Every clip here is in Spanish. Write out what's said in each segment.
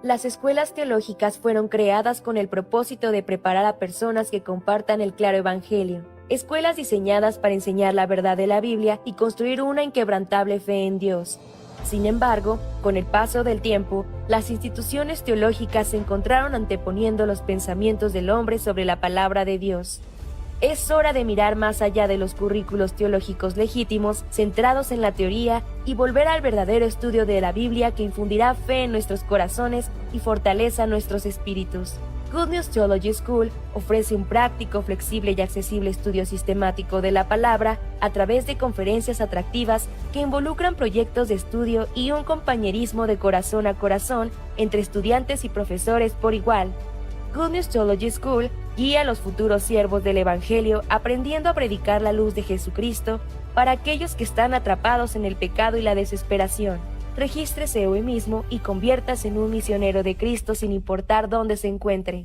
Las escuelas teológicas fueron creadas con el propósito de preparar a personas que compartan el claro evangelio. Escuelas diseñadas para enseñar la verdad de la Biblia y construir una inquebrantable fe en Dios. Sin embargo, con el paso del tiempo, las instituciones teológicas se encontraron anteponiendo los pensamientos del hombre sobre la palabra de Dios. Es hora de mirar más allá de los currículos teológicos legítimos, centrados en la teoría, y volver al verdadero estudio de la Biblia que infundirá fe en nuestros corazones y fortaleza nuestros espíritus. Good News Theology School ofrece un práctico, flexible y accesible estudio sistemático de la palabra a través de conferencias atractivas que involucran proyectos de estudio y un compañerismo de corazón a corazón entre estudiantes y profesores por igual. Good News Theology School guía a los futuros siervos del Evangelio aprendiendo a predicar la luz de Jesucristo para aquellos que están atrapados en el pecado y la desesperación. Regístrese hoy mismo y conviértase en un misionero de Cristo sin importar dónde se encuentre.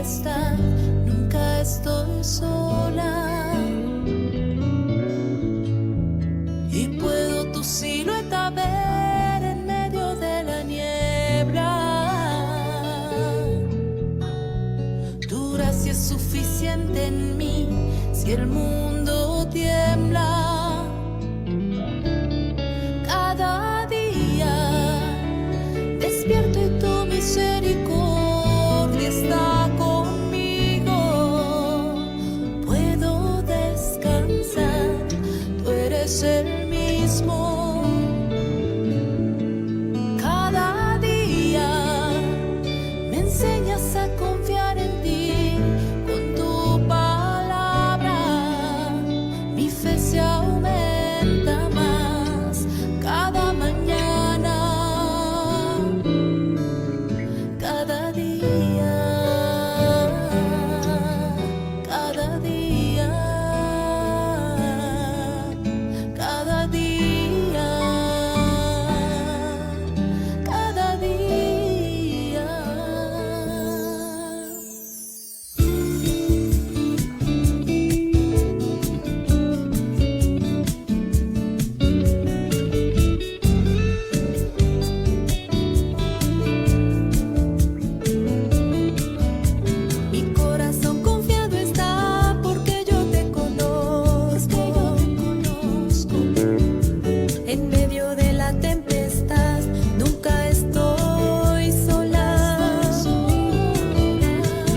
tempestad, nunca estoy sola. Y puedo tu silueta ver en medio de la niebla. Tu gracia es suficiente en mí si el mundo tiembla. Cada día despierto y tu misericordia está conmigo. Puedo descansar, tú eres el mismo. Cada día me enseñas a confiar en ti. Con tu palabra mi fe se aumenta más cada mañana. Cada día, cada día, cada día, cada día. Mi corazón confiado está porque yo te conozco. En medio de la tempestad, nunca estoy sola.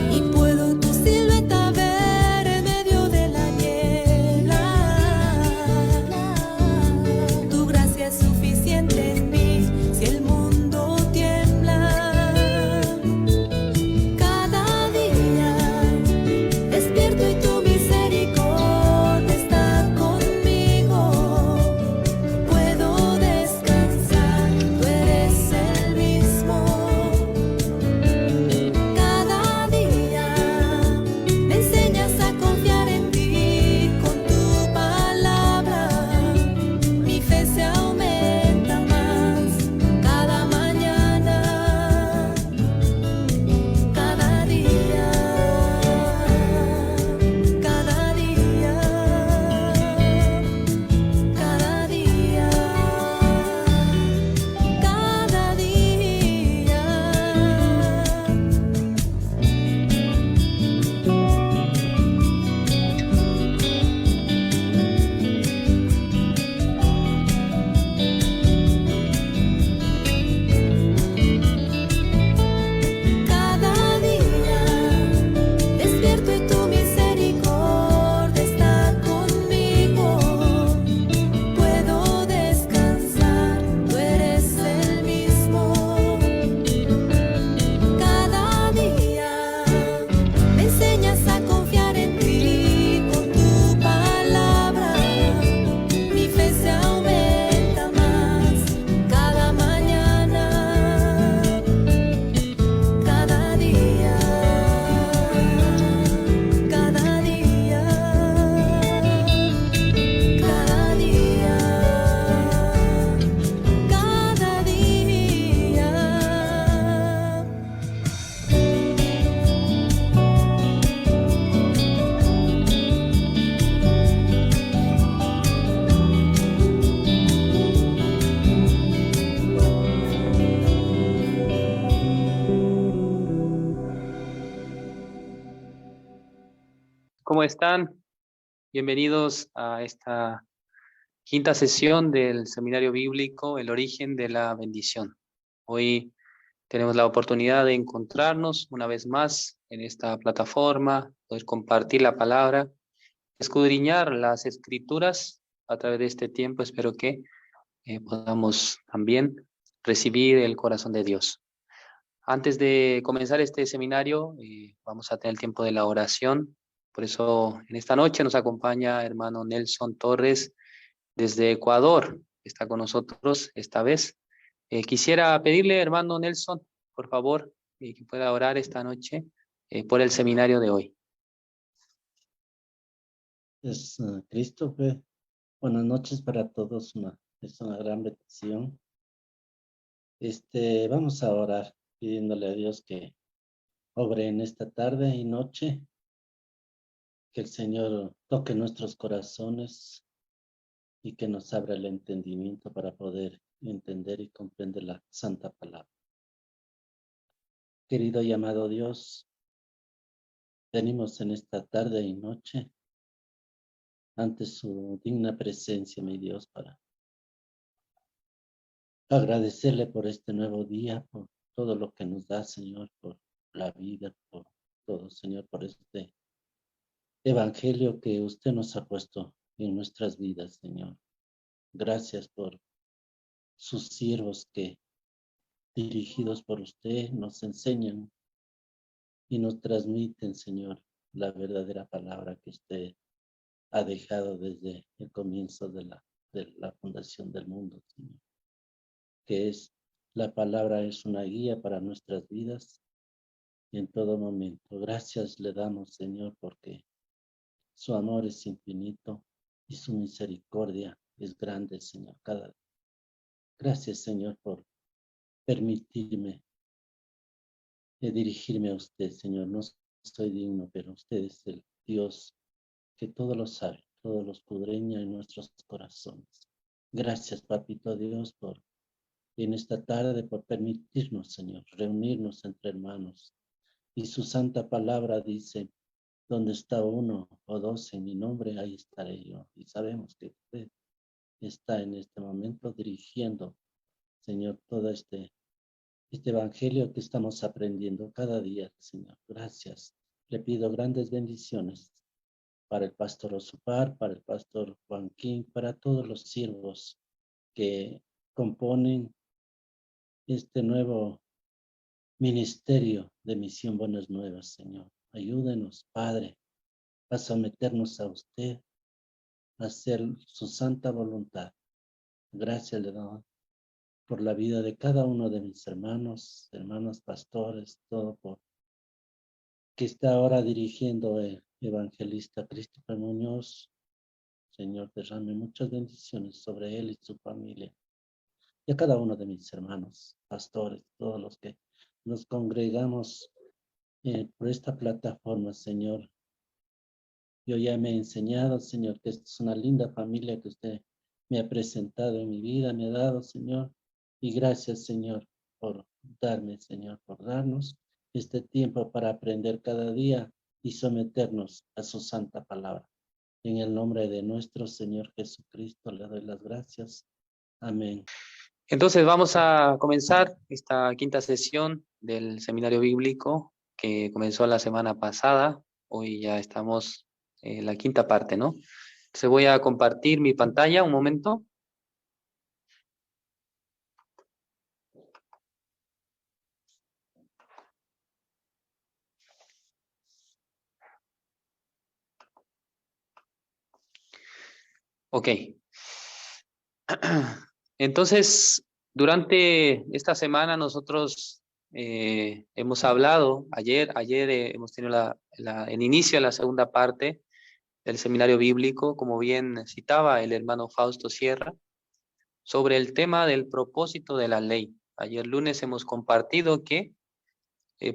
Y puedo tu silueta ver en medio de la niebla. Tu gracia es suficiente en mí si el mundo tiembla. Cada día despierto y tu misericordia está conmigo. Puedo descansar, tú eres el mismo. Cada día me enseñas a confiar en ti. Con tu palabra mi fe se aumenta más cada mañana. Cada día, cada día, cada día, cada día. Cada día despierto y tu misericordia está conmigo. Puedo descansar, tú eres el mismo. Cada día me enseñas a confiar en ti. Con tu palabra mi fe se aumenta más cada mañana. Cada día, cada día, cada día, cada día. ¿Cómo están? Bienvenidos a esta quinta sesión del Seminario Bíblico, El Origen de la Bendición. Hoy tenemos la oportunidad de encontrarnos una vez más en esta plataforma, poder compartir la palabra, escudriñar las Escrituras a través de este tiempo. Espero que podamos también recibir el corazón de Dios. Antes de comenzar este seminario, vamos a tener el tiempo de la oración. Por eso en esta noche nos acompaña hermano Nelson Torres desde Ecuador. Está con nosotros esta vez. Quisiera pedirle, hermano Nelson, por favor, que pueda orar esta noche por el seminario de hoy. Christopher, buenas noches para todos. Es una gran bendición. Vamos a orar pidiéndole a Dios que obre en esta tarde y noche, que el Señor toque nuestros corazones y que nos abra el entendimiento para poder entender y comprender la santa palabra. Querido y amado Dios, venimos en esta tarde y noche ante su digna presencia, mi Dios, para agradecerle por este nuevo día, por todo lo que nos da, Señor, por la vida, por todo, Señor, por este evangelio que usted nos ha puesto en nuestras vidas, Señor. Gracias por sus siervos que, dirigidos por usted, nos enseñan y nos transmiten, Señor, la verdadera palabra que usted ha dejado desde el comienzo de la fundación del mundo, Señor. Que es, la palabra es una guía para nuestras vidas en todo momento. Gracias le damos, Señor, porque su amor es infinito y su misericordia es grande, Señor, cada día. Gracias, Señor, por permitirme dirigirme a usted, Señor. No estoy digno, pero usted es el Dios que todo lo sabe, todo lo escudriña en nuestros corazones. Gracias, Papito Dios, por en esta tarde, por permitirnos, Señor, reunirnos entre hermanos. Y su santa palabra dice, donde está uno o dos en mi nombre, ahí estaré yo. Y sabemos que usted está en este momento dirigiendo, Señor, todo este evangelio que estamos aprendiendo cada día, Señor. Gracias. Le pido grandes bendiciones para el pastor Osupar, para el pastor Joaquín, para todos los siervos que componen este nuevo ministerio de Misión Buenas Nuevas, Señor. Ayúdenos, Padre, a someternos a usted, a hacer su santa voluntad. Gracias le doy por la vida de cada uno de mis hermanos pastores, todo por que está ahora dirigiendo el evangelista Christopher Muñoz. Señor, derrame muchas bendiciones sobre él y su familia. Y a cada uno de mis hermanos pastores, todos los que nos congregamos por esta plataforma, Señor. Yo ya me he enseñado, Señor, que esta es una linda familia que usted me ha presentado en mi vida, me ha dado, Señor. Y gracias, Señor, por darme, Señor, por darnos este tiempo para aprender cada día y someternos a su santa palabra. En el nombre de nuestro Señor Jesucristo le doy las gracias. Amén. Entonces vamos a comenzar esta quinta sesión del seminario bíblico que comenzó la semana pasada. Hoy ya estamos en la quinta parte, ¿no? Entonces voy a compartir mi pantalla un momento. Ok. Entonces, durante esta semana nosotros hemos hablado, ayer hemos tenido el inicio de la segunda parte del seminario bíblico, como bien citaba el hermano Fausto Sierra, sobre el tema del propósito de la ley. Ayer lunes hemos compartido que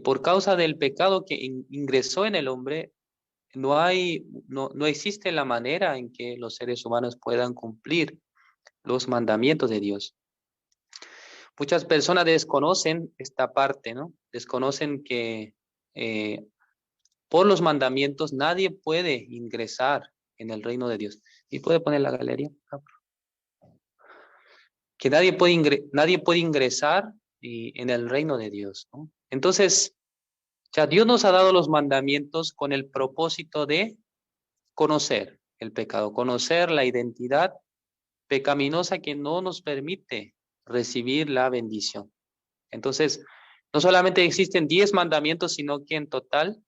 por causa del pecado que ingresó en el hombre, no existe la manera en que los seres humanos puedan cumplir los mandamientos de Dios. Muchas personas desconocen esta parte, ¿no? Desconocen que por los mandamientos nadie puede ingresar en el reino de Dios. ¿Y puede poner la galería? Que nadie puede ingresar en el reino de Dios, ¿no? Entonces, ya Dios nos ha dado los mandamientos con el propósito de conocer el pecado, conocer la identidad pecaminosa que no nos permite recibir la bendición. Entonces, no solamente existen 10 mandamientos, sino que en total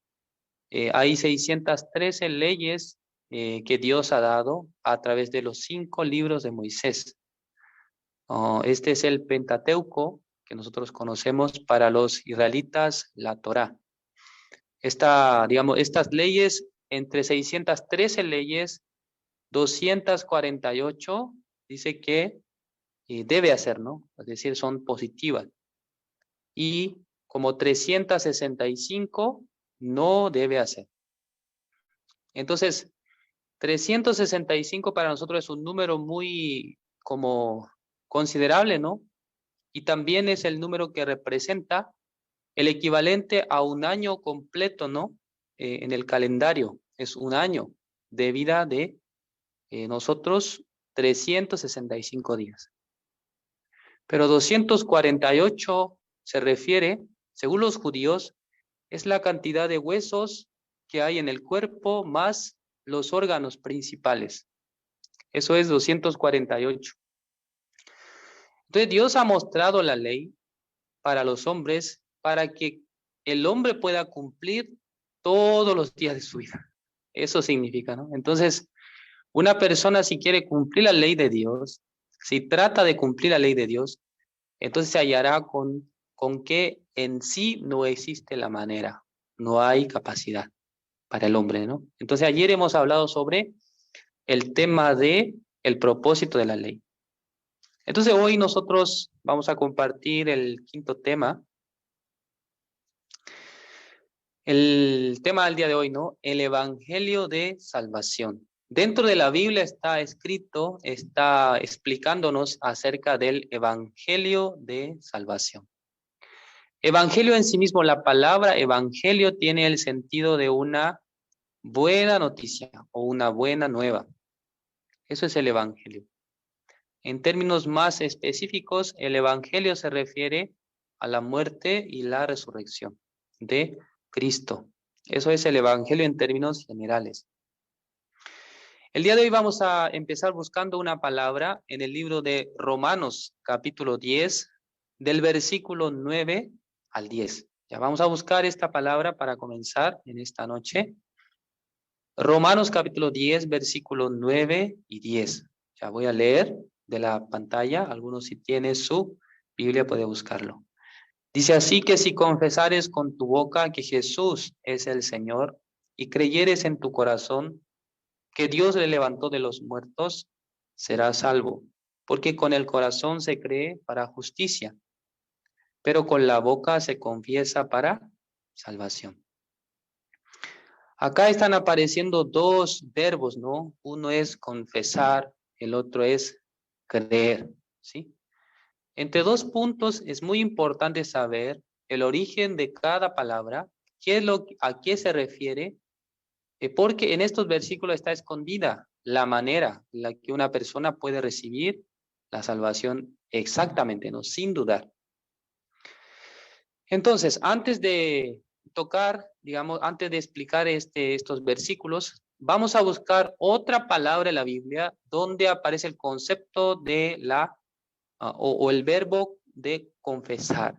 hay 613 leyes que Dios ha dado a través de los 5 libros de Moisés. Este es el Pentateuco que nosotros conocemos para los israelitas, la Torá. Estas leyes, entre 613 leyes, 248 dice que debe hacer, ¿no? Es decir, son positivas. Y como 365 no debe hacer. Entonces, 365 para nosotros es un número muy como considerable, ¿no? Y también es el número que representa el equivalente a un año completo, ¿no? En el calendario es un año de vida de nosotros, 365 días. Pero 248 se refiere, según los judíos, es la cantidad de huesos que hay en el cuerpo más los órganos principales. Eso es 248. Entonces Dios ha mostrado la ley para los hombres para que el hombre pueda cumplir todos los días de su vida. Eso significa, ¿no? Entonces, una persona si quiere cumplir la ley de Dios, si trata de cumplir la ley de Dios, entonces se hallará con que en sí no existe la manera, no hay capacidad para el hombre, ¿no? Entonces ayer hemos hablado sobre el tema de el propósito de la ley. Entonces hoy nosotros vamos a compartir el quinto tema. El tema del día de hoy, ¿no? El Evangelio de Salvación. Dentro de la Biblia está escrito, está explicándonos acerca del Evangelio de Salvación. Evangelio en sí mismo, la palabra evangelio tiene el sentido de una buena noticia o una buena nueva. Eso es el evangelio. En términos más específicos, el evangelio se refiere a la muerte y la resurrección de Cristo. Eso es el evangelio en términos generales. El día de hoy vamos a empezar buscando una palabra en el libro de Romanos, capítulo 10, del versículo 9 al 10. Ya vamos a buscar esta palabra para comenzar en esta noche. Romanos capítulo 10, versículo 9 y 10. Ya voy a leer de la pantalla. Algunos si tienen su Biblia puede buscarlo. Dice así que si confesares con tu boca que Jesús es el Señor y creyeres en tu corazón que Dios le levantó de los muertos, serás salvo. Porque con el corazón se cree para justicia, pero con la boca se confiesa para salvación. Acá están apareciendo dos verbos, ¿no? Uno es confesar, el otro es creer, ¿sí? Entre dos puntos es muy importante saber el origen de cada palabra, a qué se refiere, porque en estos versículos está escondida la manera en la que una persona puede recibir la salvación exactamente, ¿no? Sin dudar. Entonces, antes de tocar, digamos, antes de explicar estos versículos, vamos a buscar otra palabra en la Biblia donde aparece el concepto de o el verbo de confesar.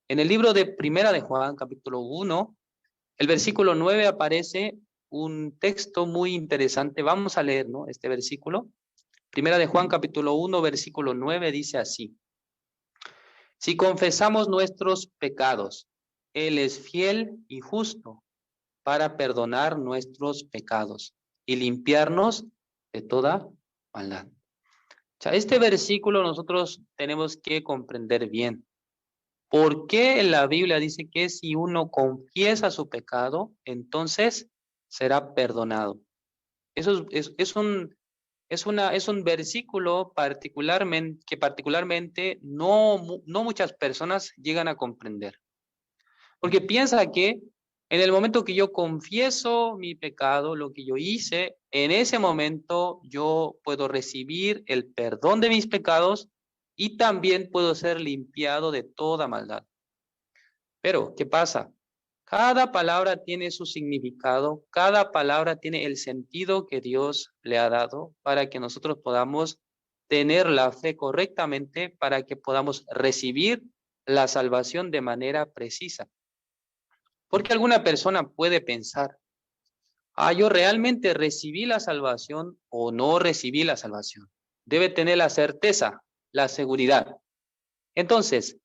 En el libro de Primera de Juan, capítulo 1, el versículo 9 aparece un texto muy interesante. Vamos a leer, ¿no? Este versículo. Primera de Juan, capítulo 1, versículo 9 dice así. Si confesamos nuestros pecados, Él es fiel y justo para perdonar nuestros pecados y limpiarnos de toda maldad. O sea, este versículo nosotros tenemos que comprender bien. ¿Por qué la Biblia dice que si uno confiesa su pecado, entonces será perdonado? Eso es un versículo que particularmente no muchas personas llegan a comprender. Porque piensa que en el momento que yo confieso mi pecado, lo que yo hice, en ese momento yo puedo recibir el perdón de mis pecados y también puedo ser limpiado de toda maldad. Pero, ¿qué pasa? Cada palabra tiene su significado, cada palabra tiene el sentido que Dios le ha dado para que nosotros podamos tener la fe correctamente, para que podamos recibir la salvación de manera precisa. Porque alguna persona puede pensar, yo realmente recibí la salvación o no recibí la salvación. Debe tener la certeza, la seguridad. Entonces,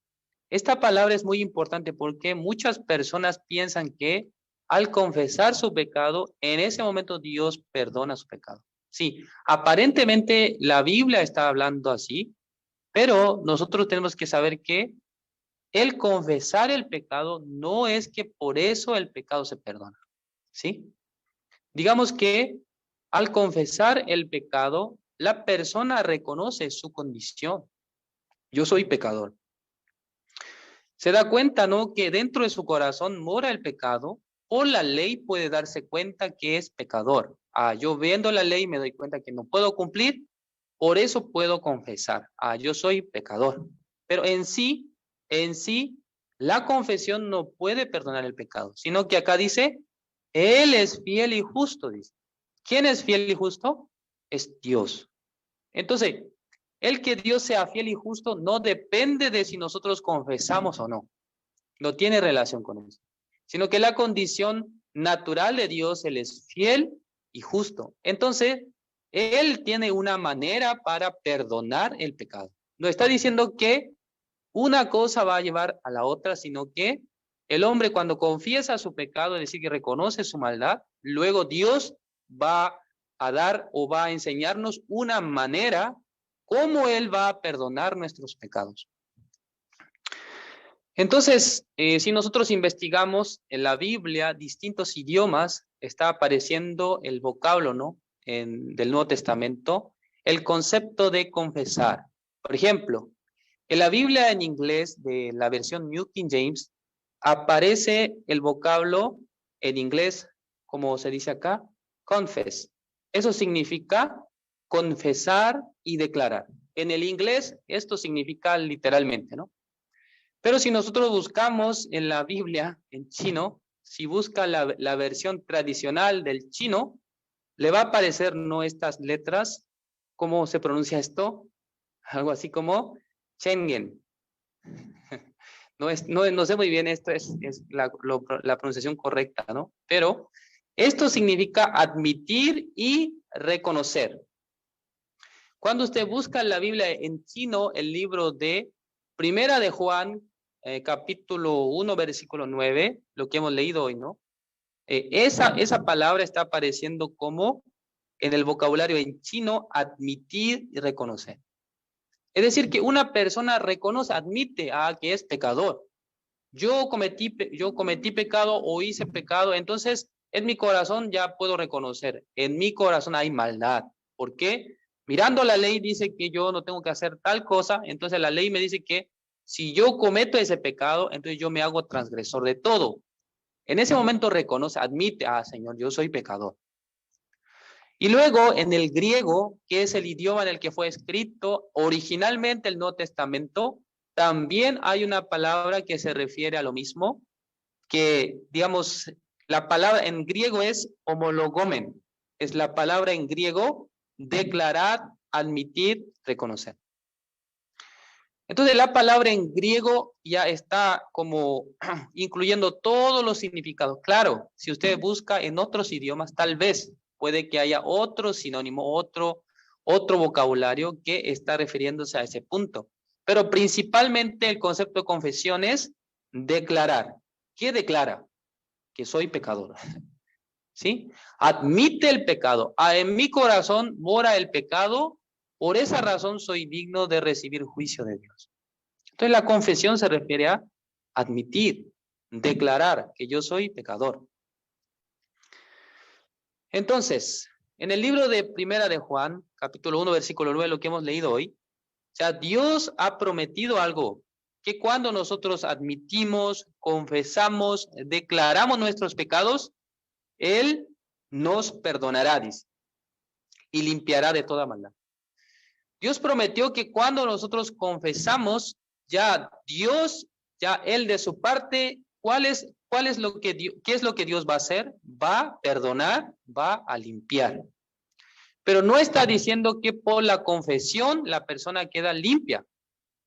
esta palabra es muy importante porque muchas personas piensan que al confesar su pecado, en ese momento Dios perdona su pecado. Sí, aparentemente la Biblia está hablando así, pero nosotros tenemos que saber que el confesar el pecado no es que por eso el pecado se perdona, ¿sí? Digamos que al confesar el pecado, la persona reconoce su condición. Yo soy pecador. Se da cuenta, ¿no?, que dentro de su corazón mora el pecado. Por la ley puede darse cuenta que es pecador. Yo viendo la ley me doy cuenta que no puedo cumplir, por eso puedo confesar. Yo soy pecador. Pero en sí, la confesión no puede perdonar el pecado, sino que acá dice, Él es fiel y justo, dice. ¿Quién es fiel y justo? Es Dios. Entonces, el que Dios sea fiel y justo no depende de si nosotros confesamos o no. No tiene relación con eso. Sino que la condición natural de Dios, Él es fiel y justo. Entonces, Él tiene una manera para perdonar el pecado. No está diciendo que una cosa va a llevar a la otra, sino que el hombre cuando confiesa su pecado, es decir, que reconoce su maldad, luego Dios va a dar o va a enseñarnos una manera cómo Él va a perdonar nuestros pecados. Entonces, si nosotros investigamos en la Biblia distintos idiomas, está apareciendo el vocablo, ¿no?, del Nuevo Testamento, el concepto de confesar. Por ejemplo, en la Biblia en inglés de la versión New King James, aparece el vocablo en inglés, como se dice acá, confess. Eso significa confesar y declarar. En el inglés esto significa literalmente, ¿no? Pero si nosotros buscamos en la Biblia en chino, si busca la versión tradicional del chino, le va a aparecer no estas letras, ¿cómo se pronuncia esto? Algo así como Schengen. No sé muy bien, esto es la pronunciación correcta, ¿no? Pero esto significa admitir y reconocer. Cuando usted busca en la Biblia en chino, el libro de Primera de Juan, capítulo 1, versículo 9, lo que hemos leído hoy, ¿no? Esa palabra está apareciendo como en el vocabulario en chino, admitir y reconocer. Es decir, que una persona reconoce, admite que es pecador. Yo cometí pecado o hice pecado, entonces en mi corazón ya puedo reconocer, en mi corazón hay maldad. ¿Por qué? Mirando la ley dice que yo no tengo que hacer tal cosa, entonces la ley me dice que si yo cometo ese pecado, entonces yo me hago transgresor de todo. En ese momento reconoce, admite, Señor, yo soy pecador. Y luego en el griego, que es el idioma en el que fue escrito originalmente el Nuevo Testamento, también hay una palabra que se refiere a lo mismo, que digamos, la palabra en griego es homologomen, es la palabra en griego declarar, admitir, reconocer. Entonces la palabra en griego ya está como incluyendo todos los significados. Claro, si usted busca en otros idiomas, tal vez puede que haya otro sinónimo, otro vocabulario que está refiriéndose a ese punto. Pero principalmente el concepto de confesión es declarar. ¿Qué declara? Que soy pecador. ¿Sí? Admite el pecado. En mi corazón mora el pecado, por esa razón soy digno de recibir juicio de Dios. Entonces la confesión se refiere a admitir, declarar que yo soy pecador. Entonces, en el libro de Primera de Juan, capítulo 1, versículo 9, lo que hemos leído hoy, o sea, Dios ha prometido algo, que cuando nosotros admitimos, confesamos, declaramos nuestros pecados, Él nos perdonará, dice, y limpiará de toda maldad. Dios prometió que cuando nosotros confesamos, ya Dios, ya Él de su parte, ¿qué es lo que Dios va a hacer? Va a perdonar, va a limpiar. Pero no está diciendo que por la confesión la persona queda limpia,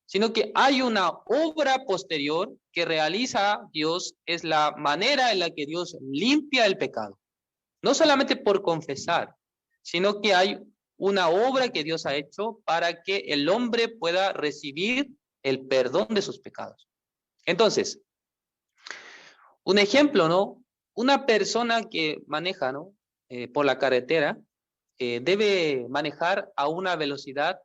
sino que hay una obra posterior que realiza Dios, es la manera en la que Dios limpia el pecado. No solamente por confesar, sino que hay una obra que Dios ha hecho para que el hombre pueda recibir el perdón de sus pecados. Entonces, un ejemplo, ¿no? Una persona que maneja, ¿no?, por la carretera, debe manejar a una velocidad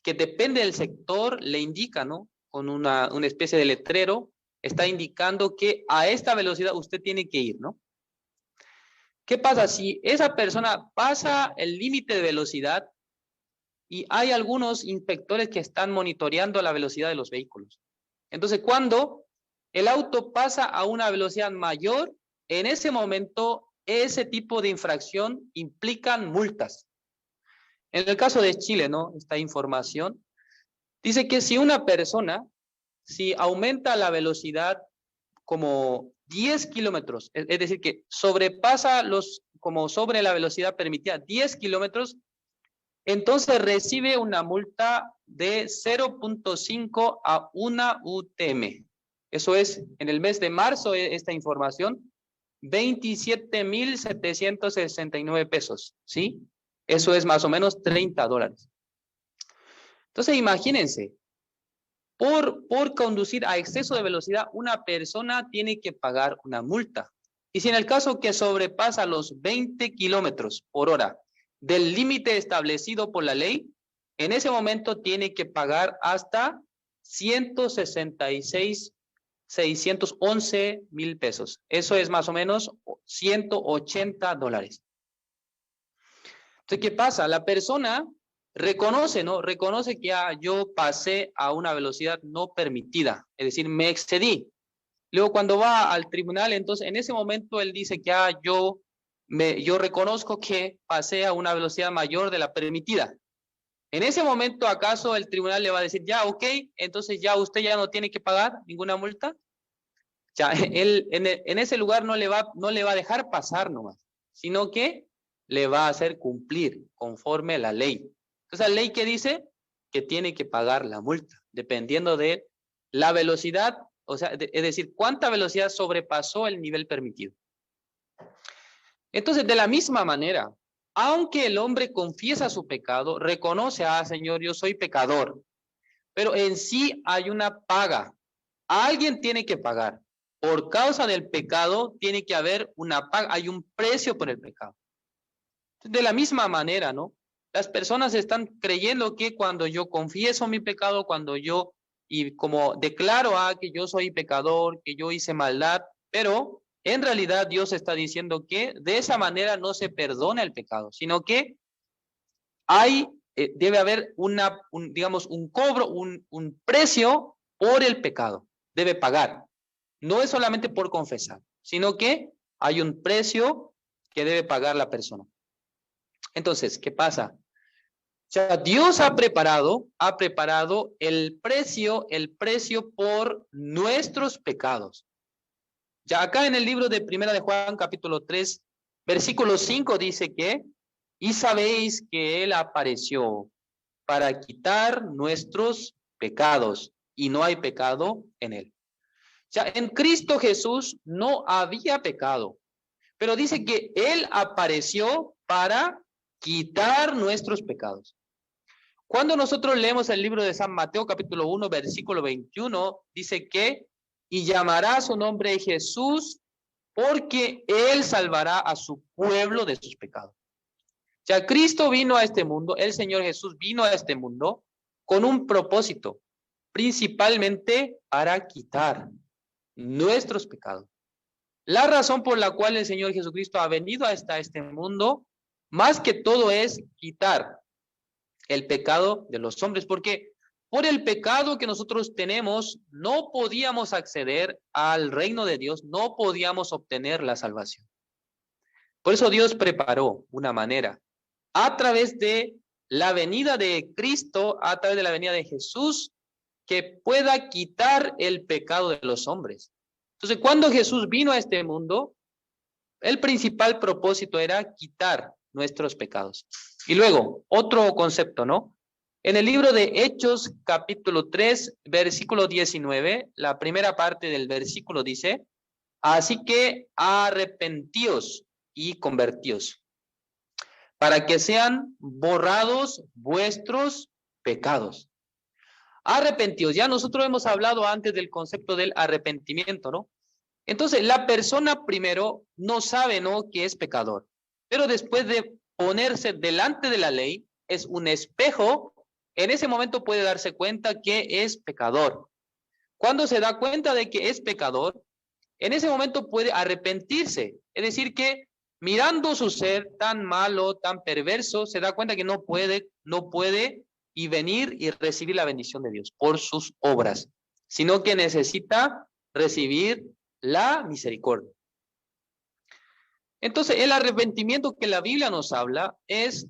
que depende del sector, le indica, ¿no?, con una especie de letrero, está indicando que a esta velocidad usted tiene que ir, ¿no? ¿Qué pasa si esa persona pasa el límite de velocidad y hay algunos inspectores que están monitoreando la velocidad de los vehículos? Entonces, cuando el auto pasa a una velocidad mayor, en ese momento, ese tipo de infracción implican multas. En el caso de Chile, ¿no? Esta información dice que si una persona, si aumenta la velocidad como 10 kilómetros, es decir, que sobrepasa como sobre la velocidad permitida 10 kilómetros, entonces recibe una multa de 0.5 a 1 UTM. Eso es, en el mes de marzo, esta información, 27.769 pesos, ¿sí? Eso es más o menos $30. Entonces, imagínense, por conducir a exceso de velocidad, una persona tiene que pagar una multa. Y si en el caso que sobrepasa los 20 kilómetros por hora del límite establecido por la ley, en ese momento tiene que pagar hasta 611 mil pesos. Eso es más o menos $180. Entonces, ¿qué pasa? La persona reconoce, ¿no? Reconoce que yo pasé a una velocidad no permitida, es decir, me excedí. Luego, cuando va al tribunal, entonces, en ese momento, él dice que yo reconozco que pasé a una velocidad mayor de la permitida. En ese momento, ¿acaso el tribunal le va a decir, ya, ok, entonces ya usted ya no tiene que pagar ninguna multa? Ya, él en ese lugar no le va a dejar pasar nomás, sino que le va a hacer cumplir conforme a la ley. Entonces, la ley que dice que tiene que pagar la multa, dependiendo de la velocidad, o sea, es decir, cuánta velocidad sobrepasó el nivel permitido. Entonces, de la misma manera, aunque el hombre confiesa su pecado, reconoce, Señor, yo soy pecador, pero en sí hay una paga. Alguien tiene que pagar. Por causa del pecado, tiene que haber una paga, hay un precio por el pecado. De la misma manera, ¿no? Las personas están creyendo que cuando yo confieso mi pecado, y como declaro que yo soy pecador, que yo hice maldad, pero en realidad Dios está diciendo que de esa manera no se perdona el pecado, sino que debe haber digamos, un cobro, un precio por el pecado. Debe pagar. No es solamente por confesar, sino que hay un precio que debe pagar la persona. Entonces, ¿qué pasa? O sea, Dios ha preparado el precio por nuestros pecados. Ya acá en el libro de Primera de Juan, capítulo 3, versículo 5 dice que, y sabéis que Él apareció para quitar nuestros pecados, y no hay pecado en Él. Ya en Cristo Jesús no había pecado, pero dice que Él apareció para quitar nuestros pecados. Cuando nosotros leemos el libro de San Mateo, capítulo 1, versículo 21, dice que, y llamará su nombre Jesús, porque Él salvará a su pueblo de sus pecados. Ya Cristo vino a este mundo, el Señor Jesús vino a este mundo con un propósito, principalmente para quitar nuestros pecados. La razón por la cual el Señor Jesucristo ha venido hasta este mundo, más que todo es quitar el pecado de los hombres, porque por el pecado que nosotros tenemos, no podíamos acceder al reino de Dios, no podíamos obtener la salvación. Por eso Dios preparó una manera, a través de la venida de Cristo, a través de la venida de Jesús, que pueda quitar el pecado de los hombres. Entonces, cuando Jesús vino a este mundo, el principal propósito era quitar nuestros pecados. Y luego, otro concepto, ¿no? En el libro de Hechos, capítulo 3, versículo 19, la primera parte del versículo dice, así que arrepentíos y convertíos, para que sean borrados vuestros pecados. Arrepentíos, ya nosotros hemos hablado antes del concepto del arrepentimiento, ¿no? Entonces, la persona primero no sabe, ¿no?, que es pecador, pero después de ponerse delante de la ley, es un espejo, en ese momento puede darse cuenta que es pecador. cuando se da cuenta de que es pecador, en ese momento puede arrepentirse. Es decir, que mirando su ser tan malo, tan perverso, se da cuenta que no puede y venir y recibir la bendición de Dios por sus obras, sino que necesita recibir la misericordia. Entonces, el arrepentimiento que la Biblia nos habla es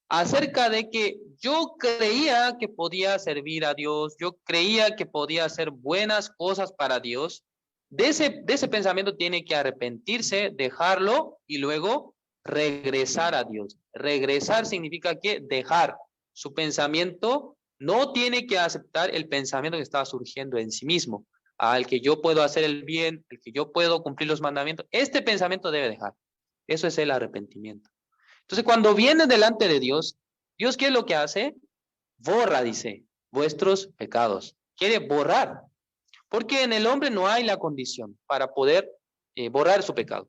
acerca de que yo creía que podía servir a Dios, yo creía que podía hacer buenas cosas para Dios. De ese pensamiento tiene que arrepentirse, dejarlo y luego regresar a Dios. Regresar significa que dejar su pensamiento, no tiene que aceptar el pensamiento que estaba surgiendo en sí mismo, al que yo puedo hacer el bien, el que yo puedo cumplir los mandamientos. Este pensamiento debe dejar. Eso es el arrepentimiento. Entonces, cuando viene delante de Dios, ¿Dios qué es lo que hace? Borra, dice, vuestros pecados. Quiere borrar. Porque en el hombre no hay la condición para poder borrar su pecado.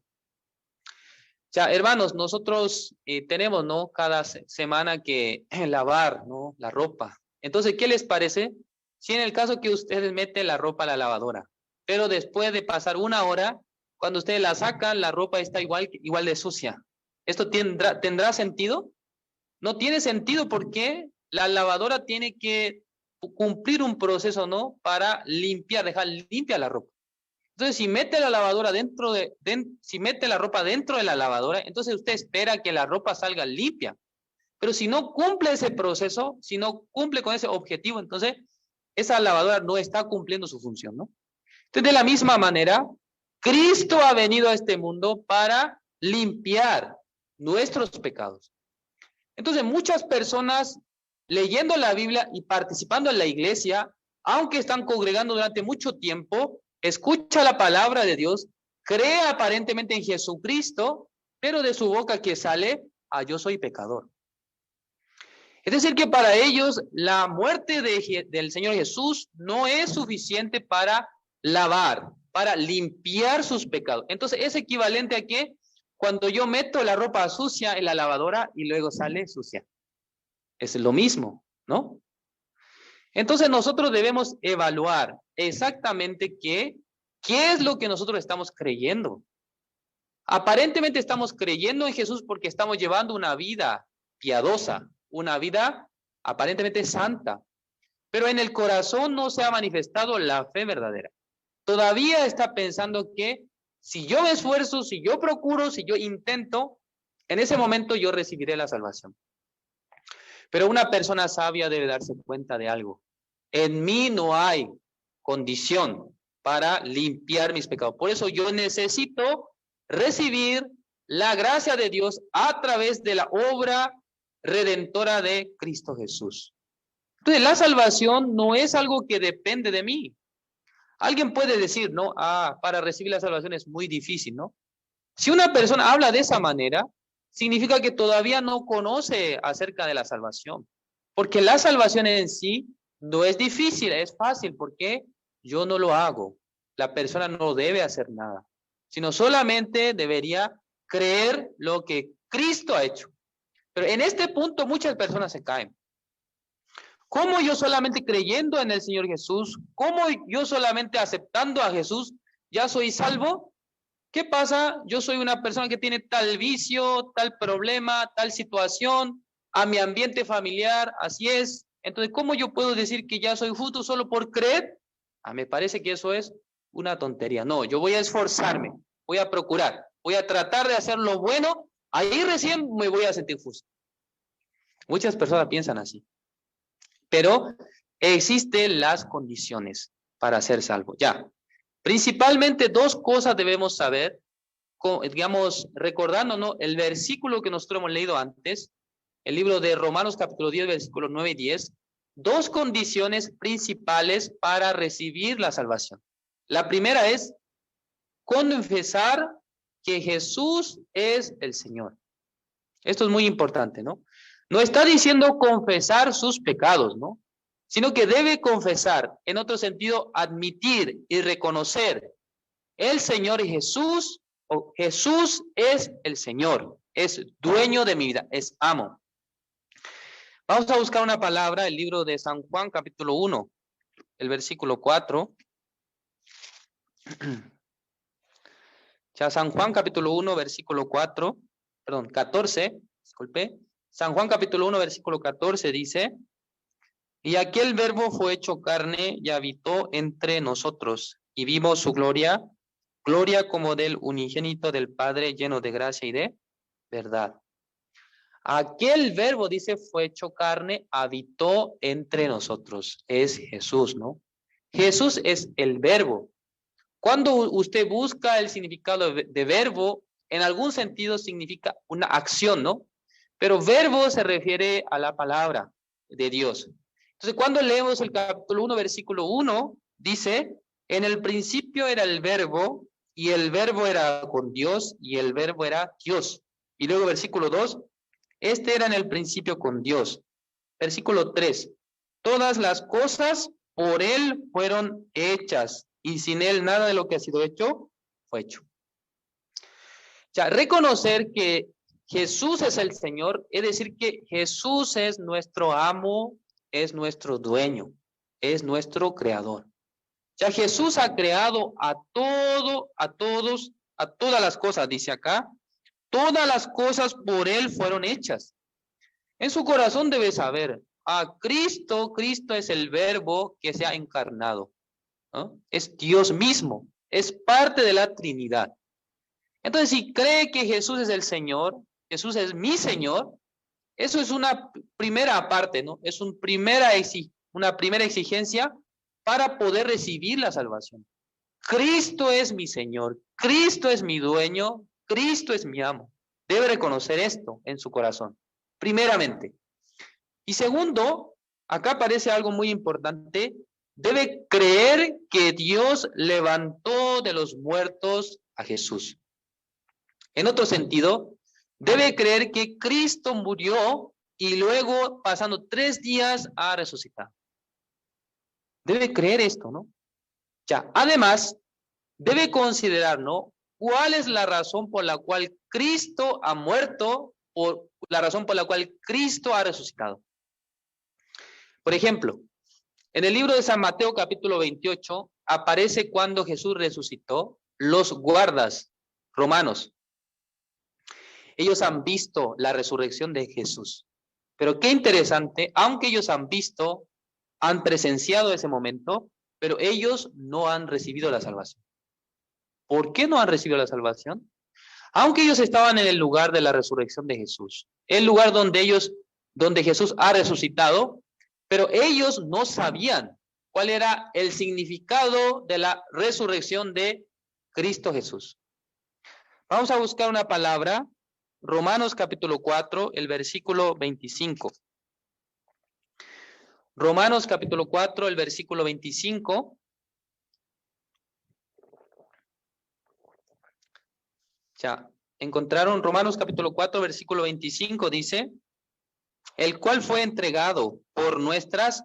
Ya, hermanos, nosotros tenemos, ¿no? Cada semana que lavar, ¿no? La ropa. Entonces, ¿qué les parece? Si en el caso que ustedes meten la ropa a la lavadora, pero después de pasar una hora, cuando ustedes la sacan, la ropa está igual de sucia. ¿Esto tendrá sentido? No tiene sentido porque la lavadora tiene que cumplir un proceso, ¿no? Para limpiar, dejar limpia la ropa. Entonces, si mete la lavadora si mete la ropa dentro de la lavadora, entonces usted espera que la ropa salga limpia. Pero si no cumple ese proceso, si no cumple con ese objetivo, entonces esa lavadora no está cumpliendo su función, ¿no? Entonces, de la misma manera, Cristo ha venido a este mundo para limpiar nuestros pecados. Entonces, muchas personas leyendo la Biblia y participando en la iglesia, aunque están congregando durante mucho tiempo, escucha la palabra de Dios, cree aparentemente en Jesucristo, pero de su boca que sale, yo soy pecador. Es decir, que para ellos la muerte del Señor Jesús no es suficiente para lavar, para limpiar sus pecados. Entonces, es equivalente a que cuando yo meto la ropa sucia en la lavadora y luego sale sucia. Es lo mismo, ¿no? Entonces nosotros debemos evaluar exactamente qué es lo que nosotros estamos creyendo. Aparentemente estamos creyendo en Jesús porque estamos llevando una vida piadosa, una vida aparentemente santa, pero en el corazón no se ha manifestado la fe verdadera. Todavía está pensando que si yo me esfuerzo, si yo procuro, si yo intento, en ese momento yo recibiré la salvación. Pero una persona sabia debe darse cuenta de algo. En mí no hay condición para limpiar mis pecados. Por eso yo necesito recibir la gracia de Dios a través de la obra redentora de Cristo Jesús. Entonces, la salvación no es algo que depende de mí. Alguien puede decir, ¿no? Para recibir la salvación es muy difícil, ¿no? Si una persona habla de esa manera, significa que todavía no conoce acerca de la salvación. Porque la salvación en sí no es difícil, es fácil, porque yo no lo hago. La persona no debe hacer nada, sino solamente debería creer lo que Cristo ha hecho. Pero en este punto muchas personas se caen. ¿Cómo yo solamente creyendo en el Señor Jesús, cómo yo solamente aceptando a Jesús, ya soy salvo? ¿Qué pasa? Yo soy una persona que tiene tal vicio, tal problema, tal situación, a mi ambiente familiar, así es. Entonces, ¿cómo yo puedo decir que ya soy justo solo por creer? Me parece que eso es una tontería. No, yo voy a esforzarme, voy a procurar, voy a tratar de hacer lo bueno, ahí recién me voy a sentir justo. Muchas personas piensan así. Pero existen las condiciones para ser salvo. Ya, principalmente dos cosas debemos saber, digamos, recordándonos el versículo que nosotros hemos leído antes, el libro de Romanos capítulo 10, versículos 9 y 10, dos condiciones principales para recibir la salvación. La primera es confesar que Jesús es el Señor. Esto es muy importante, ¿no? No está diciendo confesar sus pecados, ¿no? Sino que debe confesar, en otro sentido, admitir y reconocer el Señor Jesús, o Jesús es el Señor, es dueño de mi vida, es amo. Vamos a buscar una palabra, el libro de San Juan, capítulo 1, el versículo 4. Ya San Juan capítulo 1, versículo 14, disculpe. San Juan capítulo 1, versículo 14 dice, y aquel verbo fue hecho carne y habitó entre nosotros, y vimos su gloria, gloria como del unigénito del Padre, lleno de gracia y de verdad. Aquel verbo, dice, fue hecho carne, habitó entre nosotros. Es Jesús, ¿no? Jesús es el verbo. Cuando usted busca el significado de verbo, en algún sentido significa una acción, ¿no? Pero verbo se refiere a la palabra de Dios. Entonces, cuando leemos el capítulo 1, versículo 1, dice, en el principio era el verbo, y el verbo era con Dios, y el verbo era Dios. Y luego versículo 2, este era en el principio con Dios. Versículo 3, todas las cosas por Él fueron hechas, y sin Él nada de lo que ha sido hecho, fue hecho. Ya, reconocer que Jesús es el Señor, es decir que Jesús es nuestro amo, es nuestro dueño, es nuestro creador. Ya Jesús ha creado a todo, a todos, a todas las cosas, dice acá. Todas las cosas por Él fueron hechas. En su corazón debe saber, a Cristo es el verbo que se ha encarnado, ¿no? Es Dios mismo, es parte de la Trinidad. Entonces, si cree que Jesús es el Señor, Jesús es mi Señor, eso es una primera parte, ¿no? Es una primera exigencia para poder recibir la salvación. Cristo es mi Señor, Cristo es mi dueño, Cristo es mi amo. Debe reconocer esto en su corazón, primeramente. Y segundo, acá aparece algo muy importante, debe creer que Dios levantó de los muertos a Jesús. En otro sentido, debe creer que Cristo murió y luego, pasando 3 días, ha resucitado. Debe creer esto, ¿no? Ya, además, debe considerar, ¿no? ¿Cuál es la razón por la cual Cristo ha muerto o la razón por la cual Cristo ha resucitado? Por ejemplo, en el libro de San Mateo capítulo 28 aparece cuando Jesús resucitó, los guardas romanos. Ellos han visto la resurrección de Jesús. Pero qué interesante, aunque ellos han visto, han presenciado ese momento, pero ellos no han recibido la salvación. ¿Por qué no han recibido la salvación? Aunque ellos estaban en el lugar de la resurrección de Jesús, el lugar donde Jesús ha resucitado, pero ellos no sabían cuál era el significado de la resurrección de Cristo Jesús. Vamos a buscar una palabra, Romanos capítulo 4, el versículo 25. Romanos capítulo 4, el versículo 25. Ya, encontraron Romanos capítulo 4, versículo 25, dice, el cual fue entregado por nuestras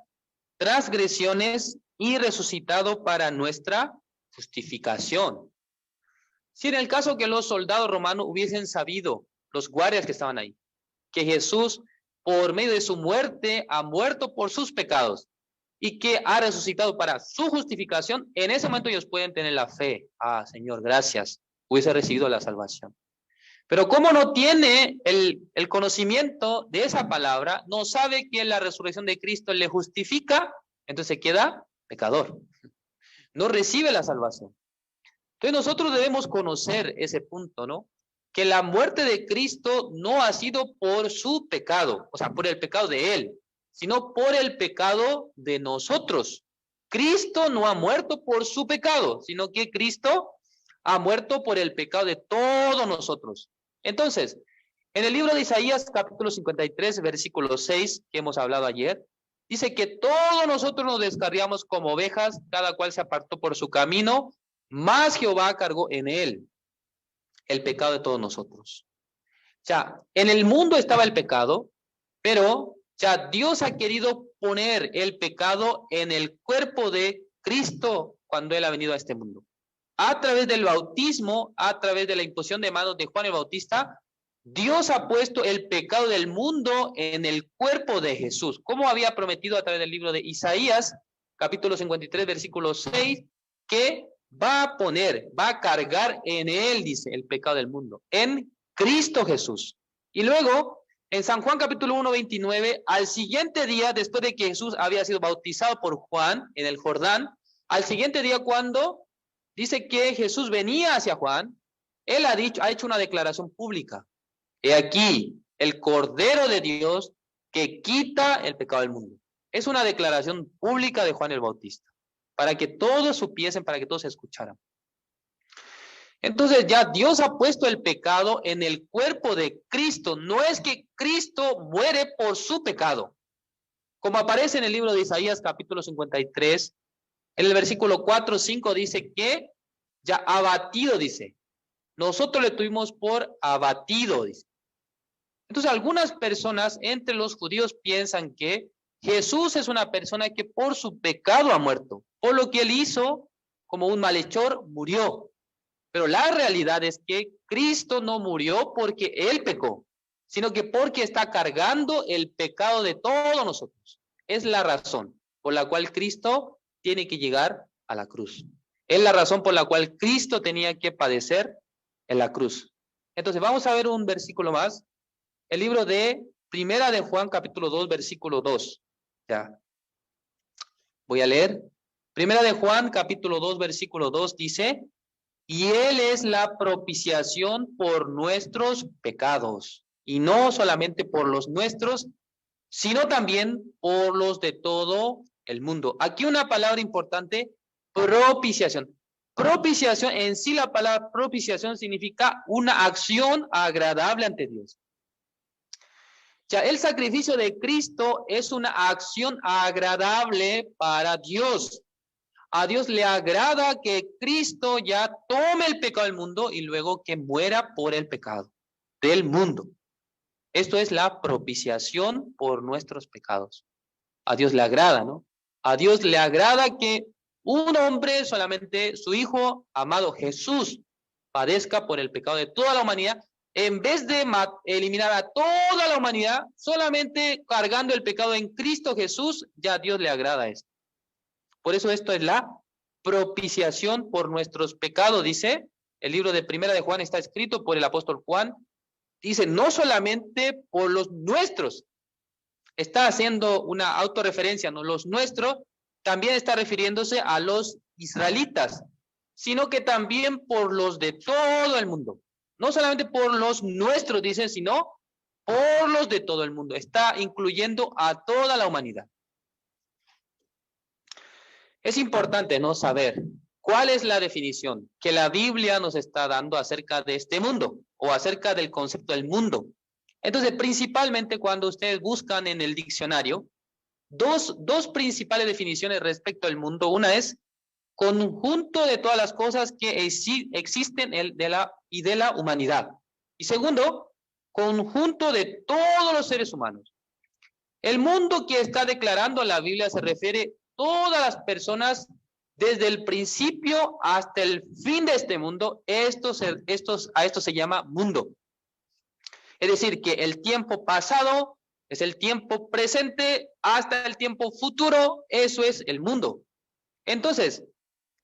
transgresiones y resucitado para nuestra justificación. Si en el caso que los soldados romanos hubiesen sabido, los guardias que estaban ahí, que Jesús por medio de su muerte ha muerto por sus pecados y que ha resucitado para su justificación, en ese momento ellos pueden tener la fe. Ah, Señor, gracias, hubiese recibido la salvación. Pero como no tiene el conocimiento de esa palabra, no sabe que la resurrección de Cristo le justifica, entonces queda pecador. No recibe la salvación. Entonces nosotros debemos conocer ese punto, ¿no? Que la muerte de Cristo no ha sido por su pecado, o sea, por el pecado de Él, sino por el pecado de nosotros. Cristo no ha muerto por su pecado, sino que Cristo ha muerto por el pecado de todos nosotros. Entonces, en el libro de Isaías, capítulo 53, versículo 6, que hemos hablado ayer, dice que todos nosotros nos descarriamos como ovejas, cada cual se apartó por su camino, mas Jehová cargó en él el pecado de todos nosotros. Ya, en el mundo estaba el pecado, pero ya Dios ha querido poner el pecado en el cuerpo de Cristo cuando Él ha venido a este mundo. A través del bautismo, a través de la imposición de manos de Juan el Bautista, Dios ha puesto el pecado del mundo en el cuerpo de Jesús, como había prometido a través del libro de Isaías, capítulo 53, versículo 6, que va a cargar en él, dice, el pecado del mundo, en Cristo Jesús. Y luego, en San Juan capítulo 1, 29, al siguiente día, después de que Jesús había sido bautizado por Juan en el Jordán, al siguiente día cuando dice que Jesús venía hacia Juan, él ha hecho una declaración pública. He aquí, el Cordero de Dios que quita el pecado del mundo. Es una declaración pública de Juan el Bautista, para que todos supiesen, para que todos escucharan. Entonces ya Dios ha puesto el pecado en el cuerpo de Cristo. No es que Cristo muere por su pecado. Como aparece en el libro de Isaías capítulo 53, en el versículo 4, 5 dice que ya abatido, dice. Nosotros le tuvimos por abatido, dice. Entonces algunas personas entre los judíos piensan que Jesús es una persona que por su pecado ha muerto. Por lo que él hizo, como un malhechor, murió. Pero la realidad es que Cristo no murió porque él pecó, sino que porque está cargando el pecado de todos nosotros. Es la razón por la cual Cristo tiene que llegar a la cruz. Es la razón por la cual Cristo tenía que padecer en la cruz. Entonces vamos a ver un versículo más. El libro de Primera de Juan, capítulo 2, versículo 2. Ya. Voy a leer. Primera de Juan, capítulo 2, versículo 2 dice: y Él es la propiciación por nuestros pecados, y no solamente por los nuestros, sino también por los de todo el mundo. Aquí una palabra importante, propiciación. Propiciación, en sí la palabra propiciación significa una acción agradable ante Dios. Ya, el sacrificio de Cristo es una acción agradable para Dios. A Dios le agrada que Cristo ya tome el pecado del mundo y luego que muera por el pecado del mundo. Esto es la propiciación por nuestros pecados. A Dios le agrada, ¿no? A Dios le agrada que un hombre, solamente su Hijo amado Jesús, padezca por el pecado de toda la humanidad, en vez de eliminar a toda la humanidad, solamente cargando el pecado en Cristo Jesús, ya a Dios le agrada esto. Por eso esto es la propiciación por nuestros pecados, dice. El libro de Primera de Juan está escrito por el apóstol Juan. Dice, no solamente por los nuestros. Está haciendo una autorreferencia, ¿no? Los nuestros también está refiriéndose a los israelitas, sino que también por los de todo el mundo. No solamente por los nuestros, dice, sino por los de todo el mundo. Está incluyendo a toda la humanidad. Es importante no saber cuál es la definición que la Biblia nos está dando acerca de este mundo o acerca del concepto del mundo. Entonces, principalmente cuando ustedes buscan en el diccionario, dos principales definiciones respecto al mundo. Una es conjunto de todas las cosas que existen de la humanidad. Y segundo, conjunto de todos los seres humanos. El mundo que está declarando la Biblia se refiere todas las personas desde el principio hasta el fin de este mundo. A esto se llama mundo. Es decir, que el tiempo pasado es el tiempo presente hasta el tiempo futuro. Eso es el mundo. Entonces,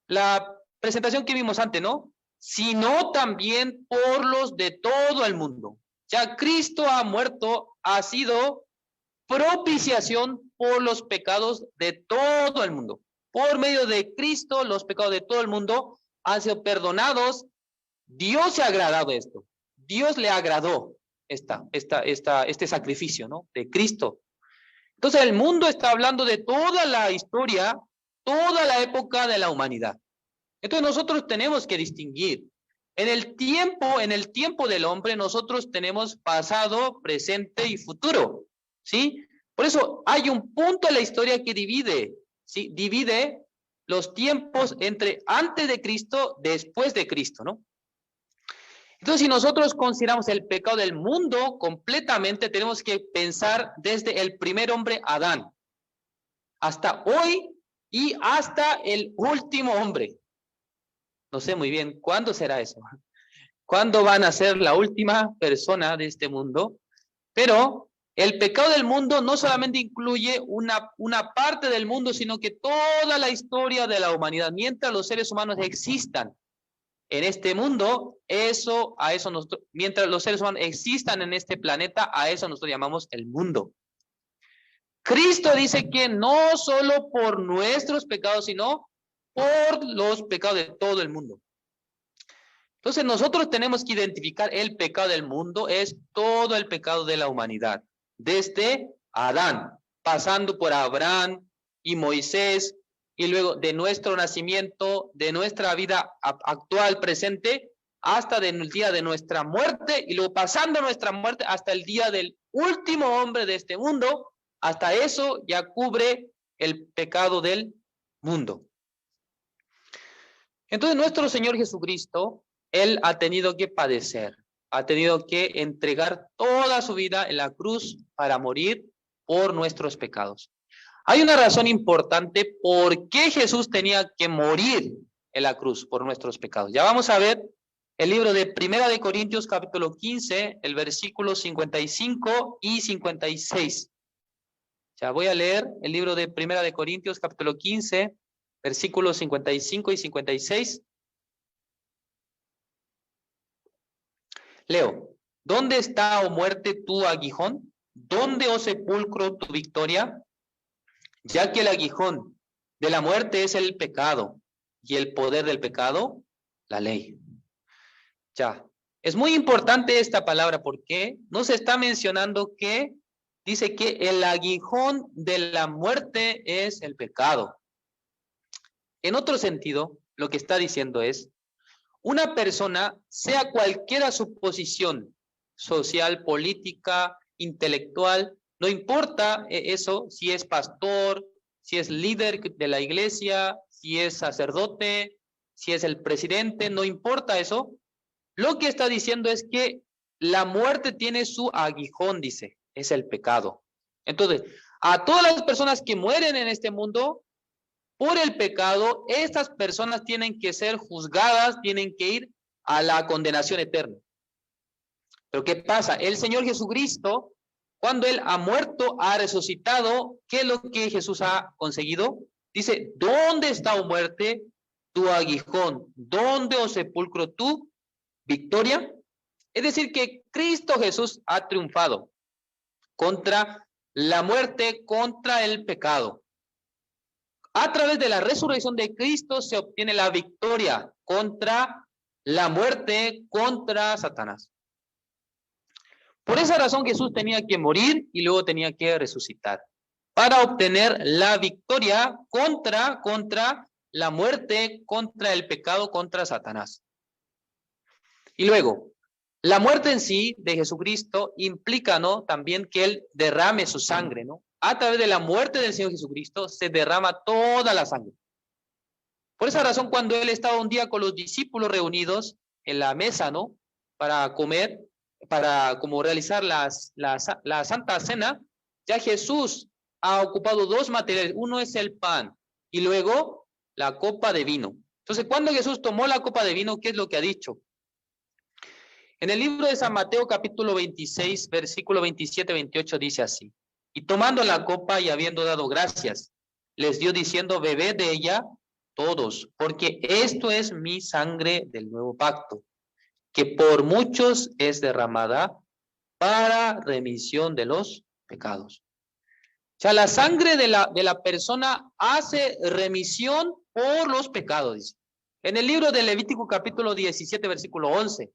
la presentación que vimos antes, ¿no? Sino también por los de todo el mundo. Ya Cristo ha muerto, ha sido propiciación por los pecados de todo el mundo. Por medio de Cristo, los pecados de todo el mundo han sido perdonados. Dios se ha agradado de esto. Dios le agradó este sacrificio, ¿no? De Cristo. Entonces el mundo está hablando de toda la historia, toda la época de la humanidad. Entonces nosotros tenemos que distinguir. En el tiempo del hombre, nosotros tenemos pasado, presente y futuro. ¿Sí? Por eso hay un punto en la historia que divide, ¿sí? Divide los tiempos entre antes de Cristo, después de Cristo, ¿no? Entonces, si nosotros consideramos el pecado del mundo completamente, tenemos que pensar desde el primer hombre, Adán, hasta hoy y hasta el último hombre. No sé muy bien cuándo será eso. ¿Cuándo van a ser la última persona de este mundo? Pero el pecado del mundo no solamente incluye una parte del mundo, sino que toda la historia de la humanidad. Mientras los seres humanos existan en este mundo, mientras los seres humanos existan en este planeta, a eso nosotros llamamos el mundo. Cristo dice que no solo por nuestros pecados, sino por los pecados de todo el mundo. Entonces nosotros tenemos que identificar el pecado del mundo, es todo el pecado de la humanidad. Desde Adán, pasando por Abraham y Moisés, y luego de nuestro nacimiento, de nuestra vida actual, presente, hasta el día de nuestra muerte, y luego pasando nuestra muerte hasta el día del último hombre de este mundo, hasta eso ya cubre el pecado del mundo. Entonces nuestro Señor Jesucristo, Él ha tenido que padecer, ha tenido que entregar toda su vida en la cruz para morir por nuestros pecados. Hay una razón importante por qué Jesús tenía que morir en la cruz por nuestros pecados. Ya vamos a ver el libro de Primera de Corintios, capítulo 15, el versículo 55 y 56. Ya voy a leer el libro de Primera de Corintios, capítulo 15, versículos 55 y 56. Leo. ¿Dónde está, oh muerte, tu aguijón? ¿Dónde, oh sepulcro, tu victoria? Ya que el aguijón de la muerte es el pecado, y el poder del pecado, la ley. Ya, es muy importante esta palabra porque nos está mencionando que dice que el aguijón de la muerte es el pecado. En otro sentido, lo que está diciendo es, una persona, sea cualquiera su posición social, política, intelectual, no importa eso, si es pastor, si es líder de la iglesia, si es sacerdote, si es el presidente, no importa eso. Lo que está diciendo es que la muerte tiene su aguijón, dice, es el pecado. Entonces, a todas las personas que mueren en este mundo por el pecado, estas personas tienen que ser juzgadas, tienen que ir a la condenación eterna. Pero ¿qué pasa? El Señor Jesucristo, cuando Él ha muerto, ha resucitado, ¿qué es lo que Jesús ha conseguido? Dice, ¿dónde está, oh muerte, tu aguijón? ¿Dónde, oh sepulcro, tu victoria? Es decir, que Cristo Jesús ha triunfado contra la muerte, contra el pecado. A través de la resurrección de Cristo se obtiene la victoria contra la muerte, contra Satanás. Por esa razón Jesús tenía que morir y luego tenía que resucitar para obtener la victoria contra la muerte, contra el pecado, contra Satanás. Y luego, la muerte en sí de Jesucristo implica, ¿no?, también que Él derrame su sangre, ¿no? A través de la muerte del Señor Jesucristo se derrama toda la sangre. Por esa razón, cuando Él estaba un día con los discípulos reunidos en la mesa, ¿no?, para comer, para como realizar la Santa Cena, ya Jesús ha ocupado dos materiales. Uno es el pan y luego la copa de vino. Entonces, cuando Jesús tomó la copa de vino, ¿qué es lo que ha dicho? En el libro de San Mateo, capítulo 26, versículo 27-28, dice así. Y tomando la copa y habiendo dado gracias, les dio diciendo, bebed de ella todos, porque esto es mi sangre del nuevo pacto, que por muchos es derramada para remisión de los pecados. O sea, la sangre de la persona hace remisión por los pecados, dice. En el libro de Levítico, capítulo 17, versículo 11,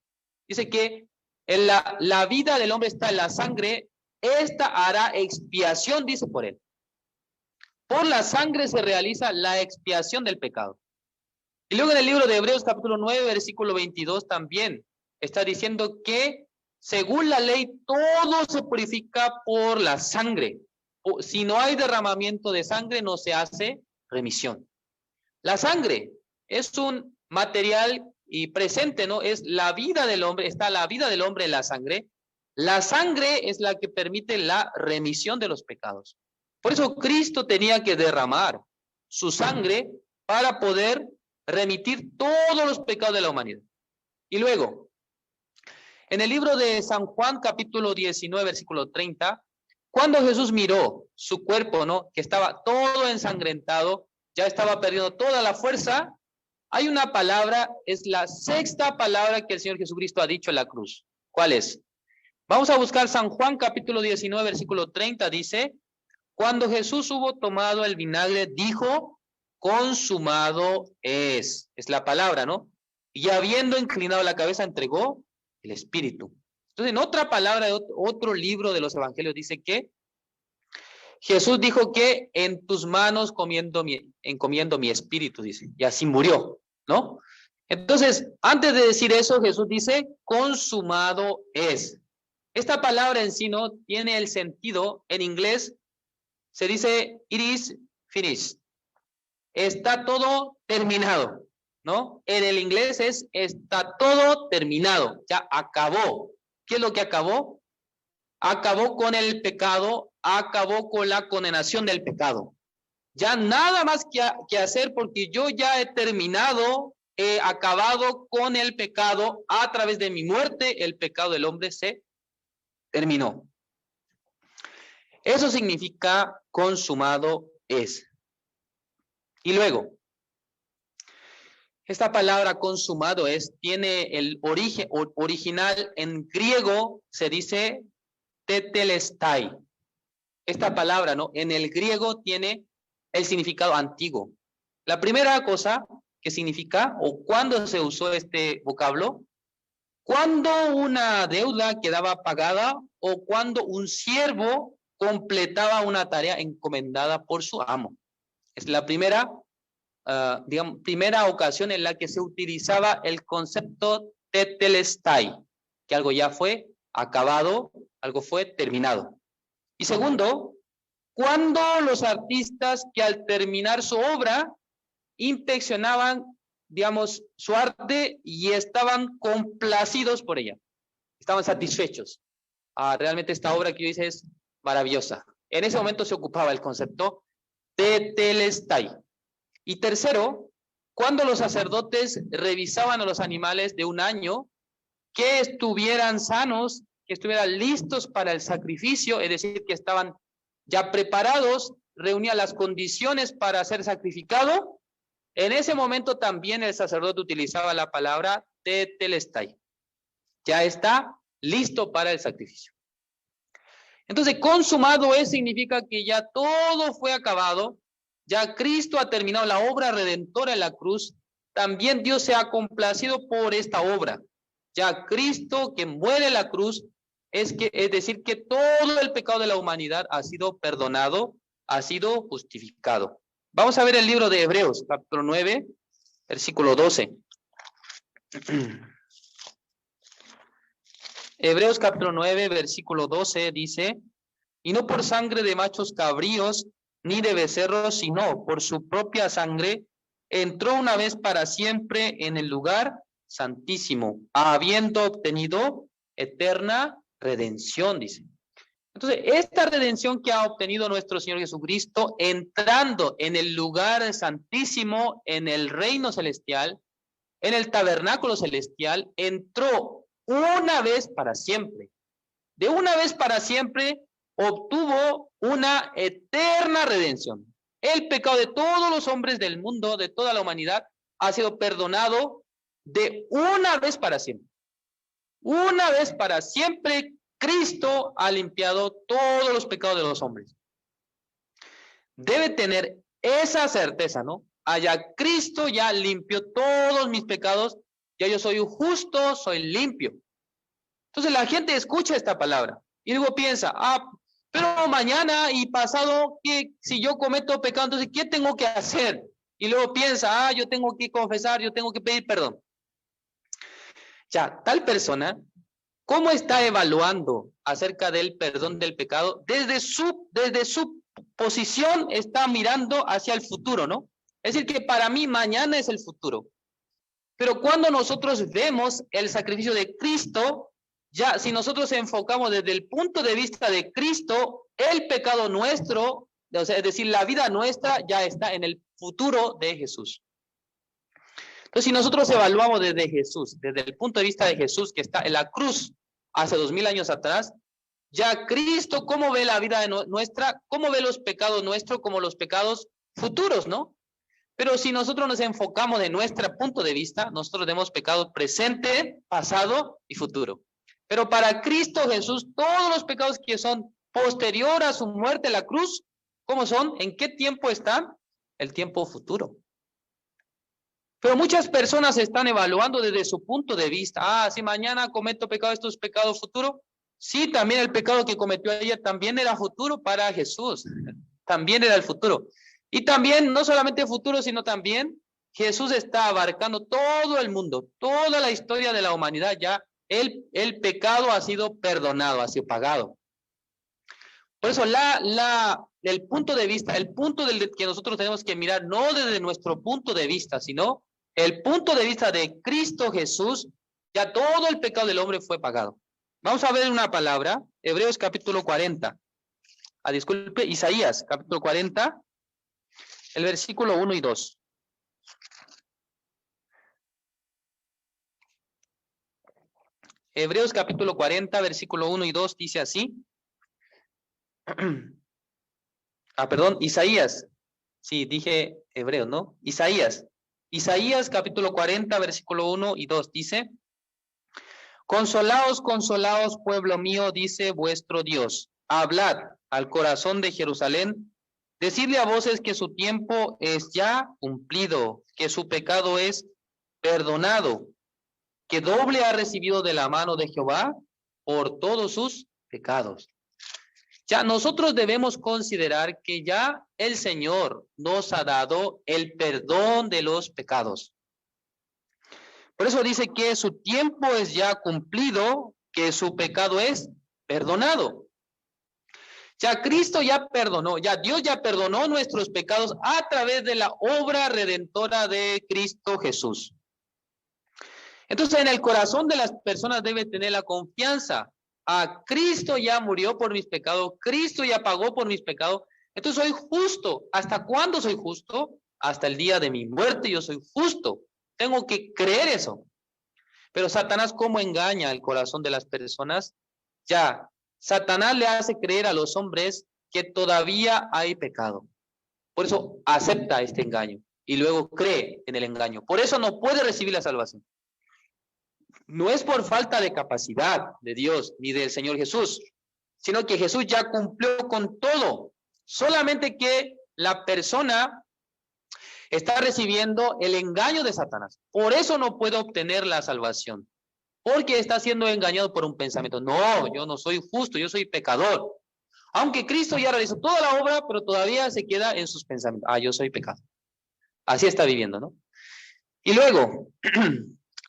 dice que en la vida del hombre está en la sangre, esta hará expiación, dice, por él. Por la sangre se realiza la expiación del pecado. Y luego en el libro de Hebreos, capítulo 9, versículo 22, también está diciendo que según la ley todo se purifica por la sangre. Si no hay derramamiento de sangre, no se hace remisión. La sangre es un material y presente, ¿no? Es la vida del hombre, está la vida del hombre en la sangre. La sangre es la que permite la remisión de los pecados. Por eso Cristo tenía que derramar su sangre para poder remitir todos los pecados de la humanidad. Y luego, en el libro de San Juan, capítulo 19, versículo 30, Cuando Jesús miró su cuerpo, ¿no? Que estaba todo ensangrentado, ya estaba perdiendo toda la fuerza, hay una palabra, es la sexta palabra que el Señor Jesucristo ha dicho en la cruz. ¿Cuál es? Vamos a buscar San Juan capítulo 19, versículo 30, dice, cuando Jesús hubo tomado el vinagre, dijo, consumado es. Es la palabra, ¿no? Y habiendo inclinado la cabeza, entregó el Espíritu. Entonces, en otra palabra, otro libro de los Evangelios dice que Jesús dijo que en tus manos encomiendo mi espíritu, dice, y así murió, ¿no? Entonces, antes de decir eso, Jesús dice, consumado es. Esta palabra en sí no tiene el sentido, en inglés se dice, it is finished. Está todo terminado, ¿no? En el inglés es, está todo terminado, ya acabó. ¿Qué es lo que acabó? Acabó con el pecado, acabó con la condenación del pecado. Ya nada más que hacer porque yo ya he terminado, he acabado con el pecado a través de mi muerte, el pecado del hombre se terminó. Eso significa consumado es. Y luego, esta palabra consumado es, tiene el origen original en griego, se dice tetelestai. Esta palabra, ¿no? En el griego tiene el significado antiguo. La primera cosa que significa, o cuando se usó este vocablo, cuando una deuda quedaba pagada o cuando un siervo completaba una tarea encomendada por su amo. Es la primera, primera ocasión en la que se utilizaba el concepto tetelestai, que algo ya fue acabado, algo fue terminado. Y segundo, cuando los artistas que al terminar su obra inspeccionaban, digamos, su arte y estaban complacidos por ella, estaban satisfechos. Realmente esta obra que yo hice es maravillosa. En ese momento se ocupaba el concepto tetelestai. Y tercero, cuando los sacerdotes revisaban a los animales de un año, que estuvieran sanos, que estuvieran listos para el sacrificio, es decir, que estaban ya preparados, reunían las condiciones para ser sacrificado, en ese momento también el sacerdote utilizaba la palabra tetelestai. Ya está listo para el sacrificio. Entonces, consumado es significa que ya todo fue acabado, ya Cristo ha terminado la obra redentora en la cruz, también Dios se ha complacido por esta obra. Ya Cristo que muere en la cruz, es decir, que todo el pecado de la humanidad ha sido perdonado, ha sido justificado. Vamos a ver el libro de Hebreos, capítulo 9, versículo 12. Hebreos capítulo 9, versículo 12 dice, y no por sangre de machos cabríos, ni de becerros, sino por su propia sangre, entró una vez para siempre en el lugar santísimo, habiendo obtenido eterna redención, dice. Entonces, esta redención que ha obtenido nuestro Señor Jesucristo, entrando en el lugar santísimo, en el reino celestial, en el tabernáculo celestial, entró una vez para siempre. De una vez para siempre obtuvo una eterna redención. El pecado de todos los hombres del mundo, de toda la humanidad, ha sido perdonado de una vez para siempre. Una vez para siempre, Cristo ha limpiado todos los pecados de los hombres. Debe tener esa certeza, ¿no? Allá Cristo ya limpió todos mis pecados, ya yo soy justo, soy limpio. Entonces la gente escucha esta palabra y luego piensa, pero mañana y pasado, si yo cometo pecado, entonces ¿qué tengo que hacer? Y luego piensa, yo tengo que confesar, yo tengo que pedir perdón. Ya, tal persona, ¿cómo está evaluando acerca del perdón del pecado? Desde su posición está mirando hacia el futuro, ¿no? Es decir, que para mí mañana es el futuro. Pero cuando nosotros vemos el sacrificio de Cristo, ya si nosotros enfocamos desde el punto de vista de Cristo, el pecado nuestro, o sea, es decir, la vida nuestra ya está en el futuro de Jesús. Entonces, si nosotros evaluamos desde Jesús, desde el punto de vista de Jesús que está en la cruz hace 2000 años atrás, Ya Cristo, ¿cómo ve la vida nuestra? ¿Cómo ve los pecados nuestros como los pecados futuros, no? Pero si nosotros nos enfocamos de nuestro punto de vista, nosotros vemos pecado presente, pasado y futuro. Pero para Cristo Jesús, todos los pecados que son posterior a su muerte en la cruz, ¿cómo son? ¿En qué tiempo están? El tiempo futuro. Pero muchas personas están evaluando desde su punto de vista. Si mañana cometo pecado, ¿esto es pecado futuro? Sí, también el pecado que cometió ayer también era futuro para Jesús. También era el futuro. Y también, no solamente futuro, sino también Jesús está abarcando todo el mundo, toda la historia de la humanidad. Ya el pecado ha sido perdonado, ha sido pagado. Por eso el punto de vista, el punto del que nosotros tenemos que mirar, no desde nuestro punto de vista, sino el punto de vista de Cristo Jesús, ya todo el pecado del hombre fue pagado. Vamos a ver una palabra, Hebreos capítulo 40. Disculpe, Isaías capítulo 40, el versículo 1 y 2. Hebreos capítulo 40, versículo 1 y 2 dice así. Perdón, Isaías. Sí, dije Hebreos, ¿no? Isaías capítulo 40, versículo 1 y 2 dice: Consolaos, consolaos, pueblo mío, dice vuestro Dios. Hablad al corazón de Jerusalén. Decidle a voces que su tiempo es ya cumplido, que su pecado es perdonado, que doble ha recibido de la mano de Jehová por todos sus pecados. Ya nosotros debemos considerar que ya el Señor nos ha dado el perdón de los pecados. Por eso dice que su tiempo es ya cumplido, que su pecado es perdonado. Ya Cristo ya perdonó, ya Dios ya perdonó nuestros pecados a través de la obra redentora de Cristo Jesús. Entonces en el corazón de las personas debe tener la confianza. Cristo ya murió por mis pecados, Cristo ya pagó por mis pecados, entonces soy justo. ¿Hasta cuándo soy justo? Hasta el día de mi muerte yo soy justo. Tengo que creer eso. Pero Satanás, ¿cómo engaña el corazón de las personas? Ya, Satanás le hace creer a los hombres que todavía hay pecado. Por eso acepta este engaño y luego cree en el engaño. Por eso no puede recibir la salvación. No es por falta de capacidad de Dios ni del Señor Jesús, sino que Jesús ya cumplió con todo. Solamente que la persona está recibiendo el engaño de Satanás. Por eso no puede obtener la salvación. Porque está siendo engañado por un pensamiento. No, yo no soy justo, yo soy pecador. Aunque Cristo ya realizó toda la obra, pero todavía se queda en sus pensamientos. Yo soy pecador. Así está viviendo, ¿no? Y luego,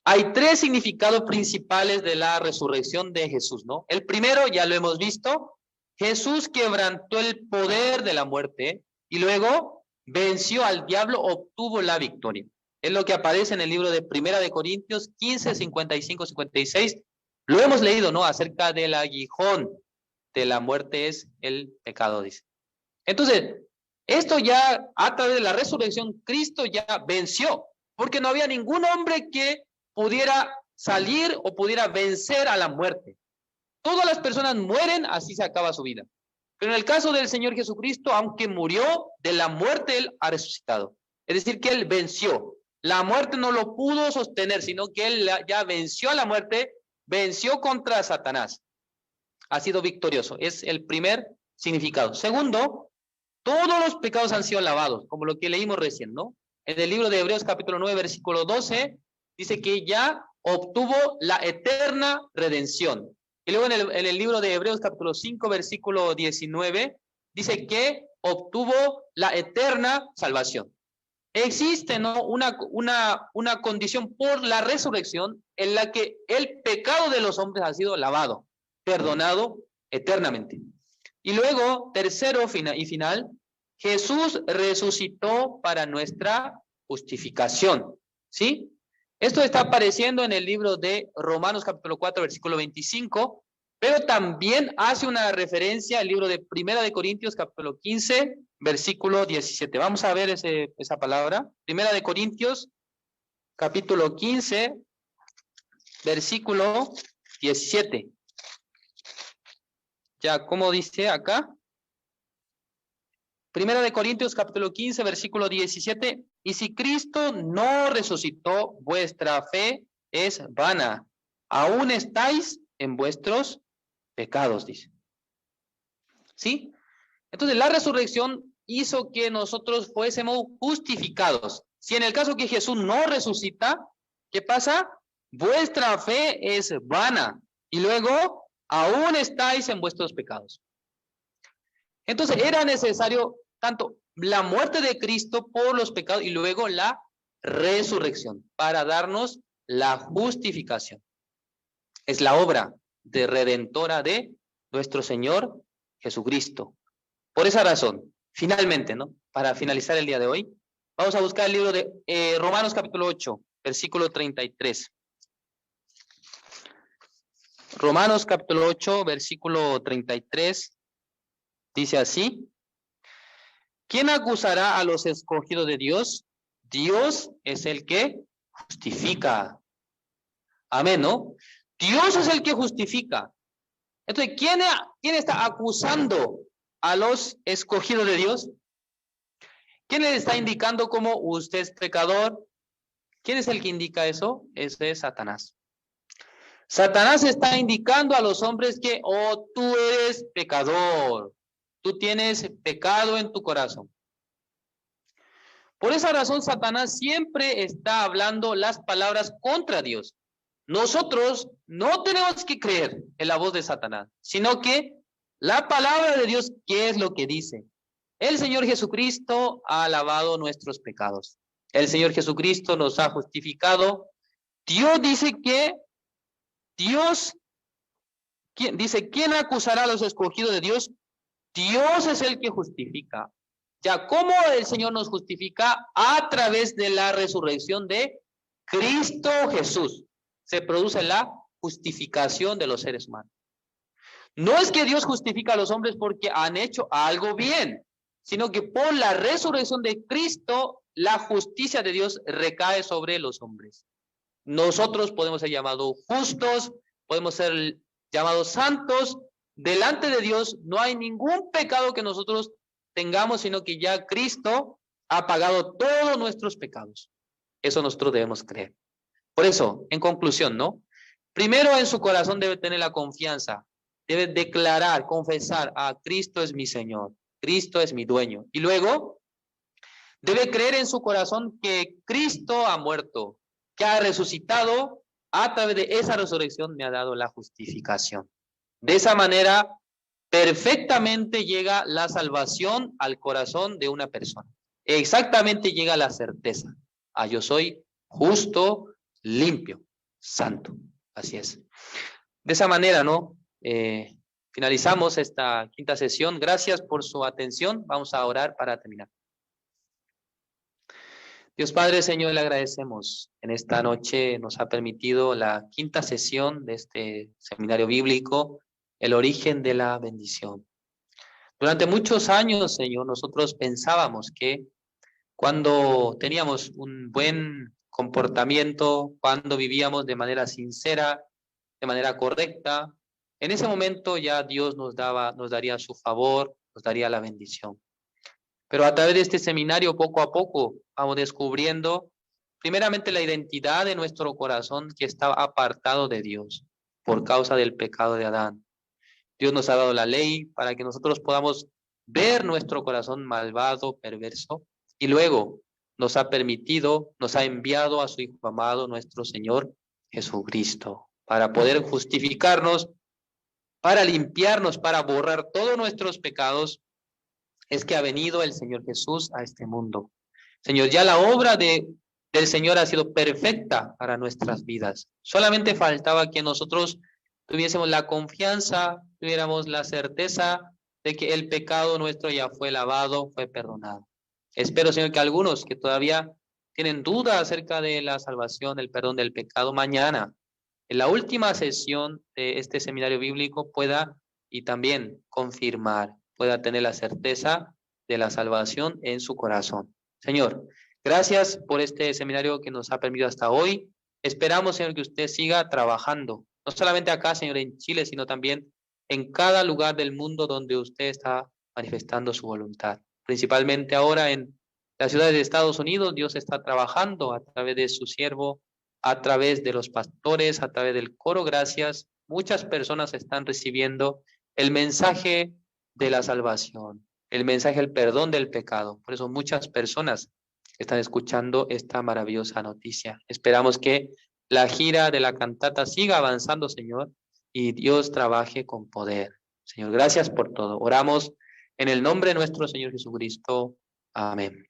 hay tres significados principales de la resurrección de Jesús, ¿no? El primero, ya lo hemos visto, Jesús quebrantó el poder de la muerte y luego venció al diablo, obtuvo la victoria. Es lo que aparece en el libro de Primera de Corintios 15, 55, 56. Lo hemos leído, ¿no? Acerca del aguijón de la muerte es el pecado, dice. Entonces, esto ya a través de la resurrección, Cristo ya venció, porque no había ningún hombre que pudiera salir o pudiera vencer a la muerte. Todas las personas mueren, así se acaba su vida. Pero en el caso del Señor Jesucristo, aunque murió de la muerte, Él ha resucitado. Es decir, que Él venció. La muerte no lo pudo sostener, sino que Él ya venció a la muerte, venció contra Satanás. Ha sido victorioso. Es el primer significado. Segundo, todos los pecados han sido lavados, como lo que leímos recién, ¿no? En el libro de Hebreos capítulo 9, versículo 12, dice que ya obtuvo la eterna redención. Y luego en el libro de Hebreos capítulo 5, versículo 19, dice que obtuvo la eterna salvación. Existe, ¿no? una condición por la resurrección en la que el pecado de los hombres ha sido lavado, perdonado eternamente. Y luego, tercero y final, Jesús resucitó para nuestra justificación, ¿sí? Esto está apareciendo en el libro de Romanos capítulo 4, versículo 25, pero también hace una referencia al libro de Primera de Corintios capítulo 15, versículo 17. Vamos a ver esa palabra. Primera de Corintios capítulo 15, versículo 17. Ya, ¿cómo dice acá? Primera de Corintios capítulo 15, versículo 17. Y si Cristo no resucitó, vuestra fe es vana. Aún estáis en vuestros pecados, dice. ¿Sí? Entonces la resurrección hizo que nosotros fuésemos justificados. Si en el caso que Jesús no resucita, ¿qué pasa? Vuestra fe es vana. Y luego, aún estáis en vuestros pecados. Entonces era necesario tanto la muerte de Cristo por los pecados y luego la resurrección para darnos la justificación. Es la obra de redentora de nuestro Señor Jesucristo. Por esa razón, finalmente, ¿no? Para finalizar el día de hoy, vamos a buscar el libro de Romanos capítulo 8, versículo 33. Romanos capítulo 8, versículo 33. Dice así: ¿quién acusará a los escogidos de Dios? Dios es el que justifica. Amén, ¿no? Dios es el que justifica. Entonces, ¿quién está acusando a los escogidos de Dios? ¿Quién le está indicando como usted es pecador? ¿Quién es el que indica eso? Ese es Satanás. Satanás está indicando a los hombres que, oh, tú eres pecador. Tú tienes pecado en tu corazón. Por esa razón, Satanás siempre está hablando las palabras contra Dios. Nosotros no tenemos que creer en la voz de Satanás, sino que la palabra de Dios, ¿qué es lo que dice? El Señor Jesucristo ha lavado nuestros pecados. El Señor Jesucristo nos ha justificado. Dios dice que ¿quién acusará a los escogidos de Dios? Dios es el que justifica. Ya, ¿cómo el Señor nos justifica? A través de la resurrección de Cristo Jesús. Se produce la justificación de los seres humanos. No es que Dios justifica a los hombres porque han hecho algo bien, sino que por la resurrección de Cristo, la justicia de Dios recae sobre los hombres. Nosotros podemos ser llamados justos, podemos ser llamados santos. Delante de Dios no hay ningún pecado que nosotros tengamos, sino que ya Cristo ha pagado todos nuestros pecados. Eso nosotros debemos creer. Por eso, en conclusión, ¿no? Primero en su corazón debe tener la confianza, debe declarar, confesar, Cristo es mi Señor, Cristo es mi dueño. Y luego, debe creer en su corazón que Cristo ha muerto, que ha resucitado, a través de esa resurrección me ha dado la justificación. De esa manera, perfectamente llega la salvación al corazón de una persona. Exactamente llega la certeza. Yo soy justo, limpio, santo. Así es. De esa manera, ¿no? Finalizamos esta quinta sesión. Gracias por su atención. Vamos a orar para terminar. Dios Padre, Señor, le agradecemos. En esta noche nos ha permitido la quinta sesión de este seminario bíblico, el origen de la bendición. Durante muchos años, Señor, nosotros pensábamos que cuando teníamos un buen comportamiento, cuando vivíamos de manera sincera, de manera correcta, en ese momento ya Dios nos daría su favor, nos daría la bendición. Pero a través de este seminario, poco a poco, vamos descubriendo, primeramente, la identidad de nuestro corazón que estaba apartado de Dios por causa del pecado de Adán. Dios nos ha dado la ley para que nosotros podamos ver nuestro corazón malvado, perverso, y luego nos ha permitido, nos ha enviado a su Hijo amado, nuestro Señor Jesucristo, para poder justificarnos, para limpiarnos, para borrar todos nuestros pecados. Es que ha venido el Señor Jesús a este mundo. Señor, ya la obra del Señor ha sido perfecta para nuestras vidas. Solamente faltaba que nosotros tuviésemos la confianza, tuviéramos la certeza de que el pecado nuestro ya fue lavado, fue perdonado. Espero, Señor, que algunos que todavía tienen duda acerca de la salvación, el perdón del pecado, mañana, en la última sesión de este seminario bíblico, pueda y también confirmar, pueda tener la certeza de la salvación en su corazón. Señor, gracias por este seminario que nos ha permitido hasta hoy. Esperamos, Señor, que usted siga trabajando, no solamente acá, Señor, en Chile, sino también en cada lugar del mundo donde usted está manifestando su voluntad. Principalmente ahora en las ciudades de Estados Unidos, Dios está trabajando a través de su siervo, a través de los pastores, a través del coro. Gracias. Muchas personas están recibiendo el mensaje de la salvación, el mensaje del perdón del pecado. Por eso muchas personas están escuchando esta maravillosa noticia. Esperamos que la gira de la cantata siga avanzando, Señor, y Dios trabaje con poder. Señor, gracias por todo. Oramos en el nombre de nuestro Señor Jesucristo. Amén.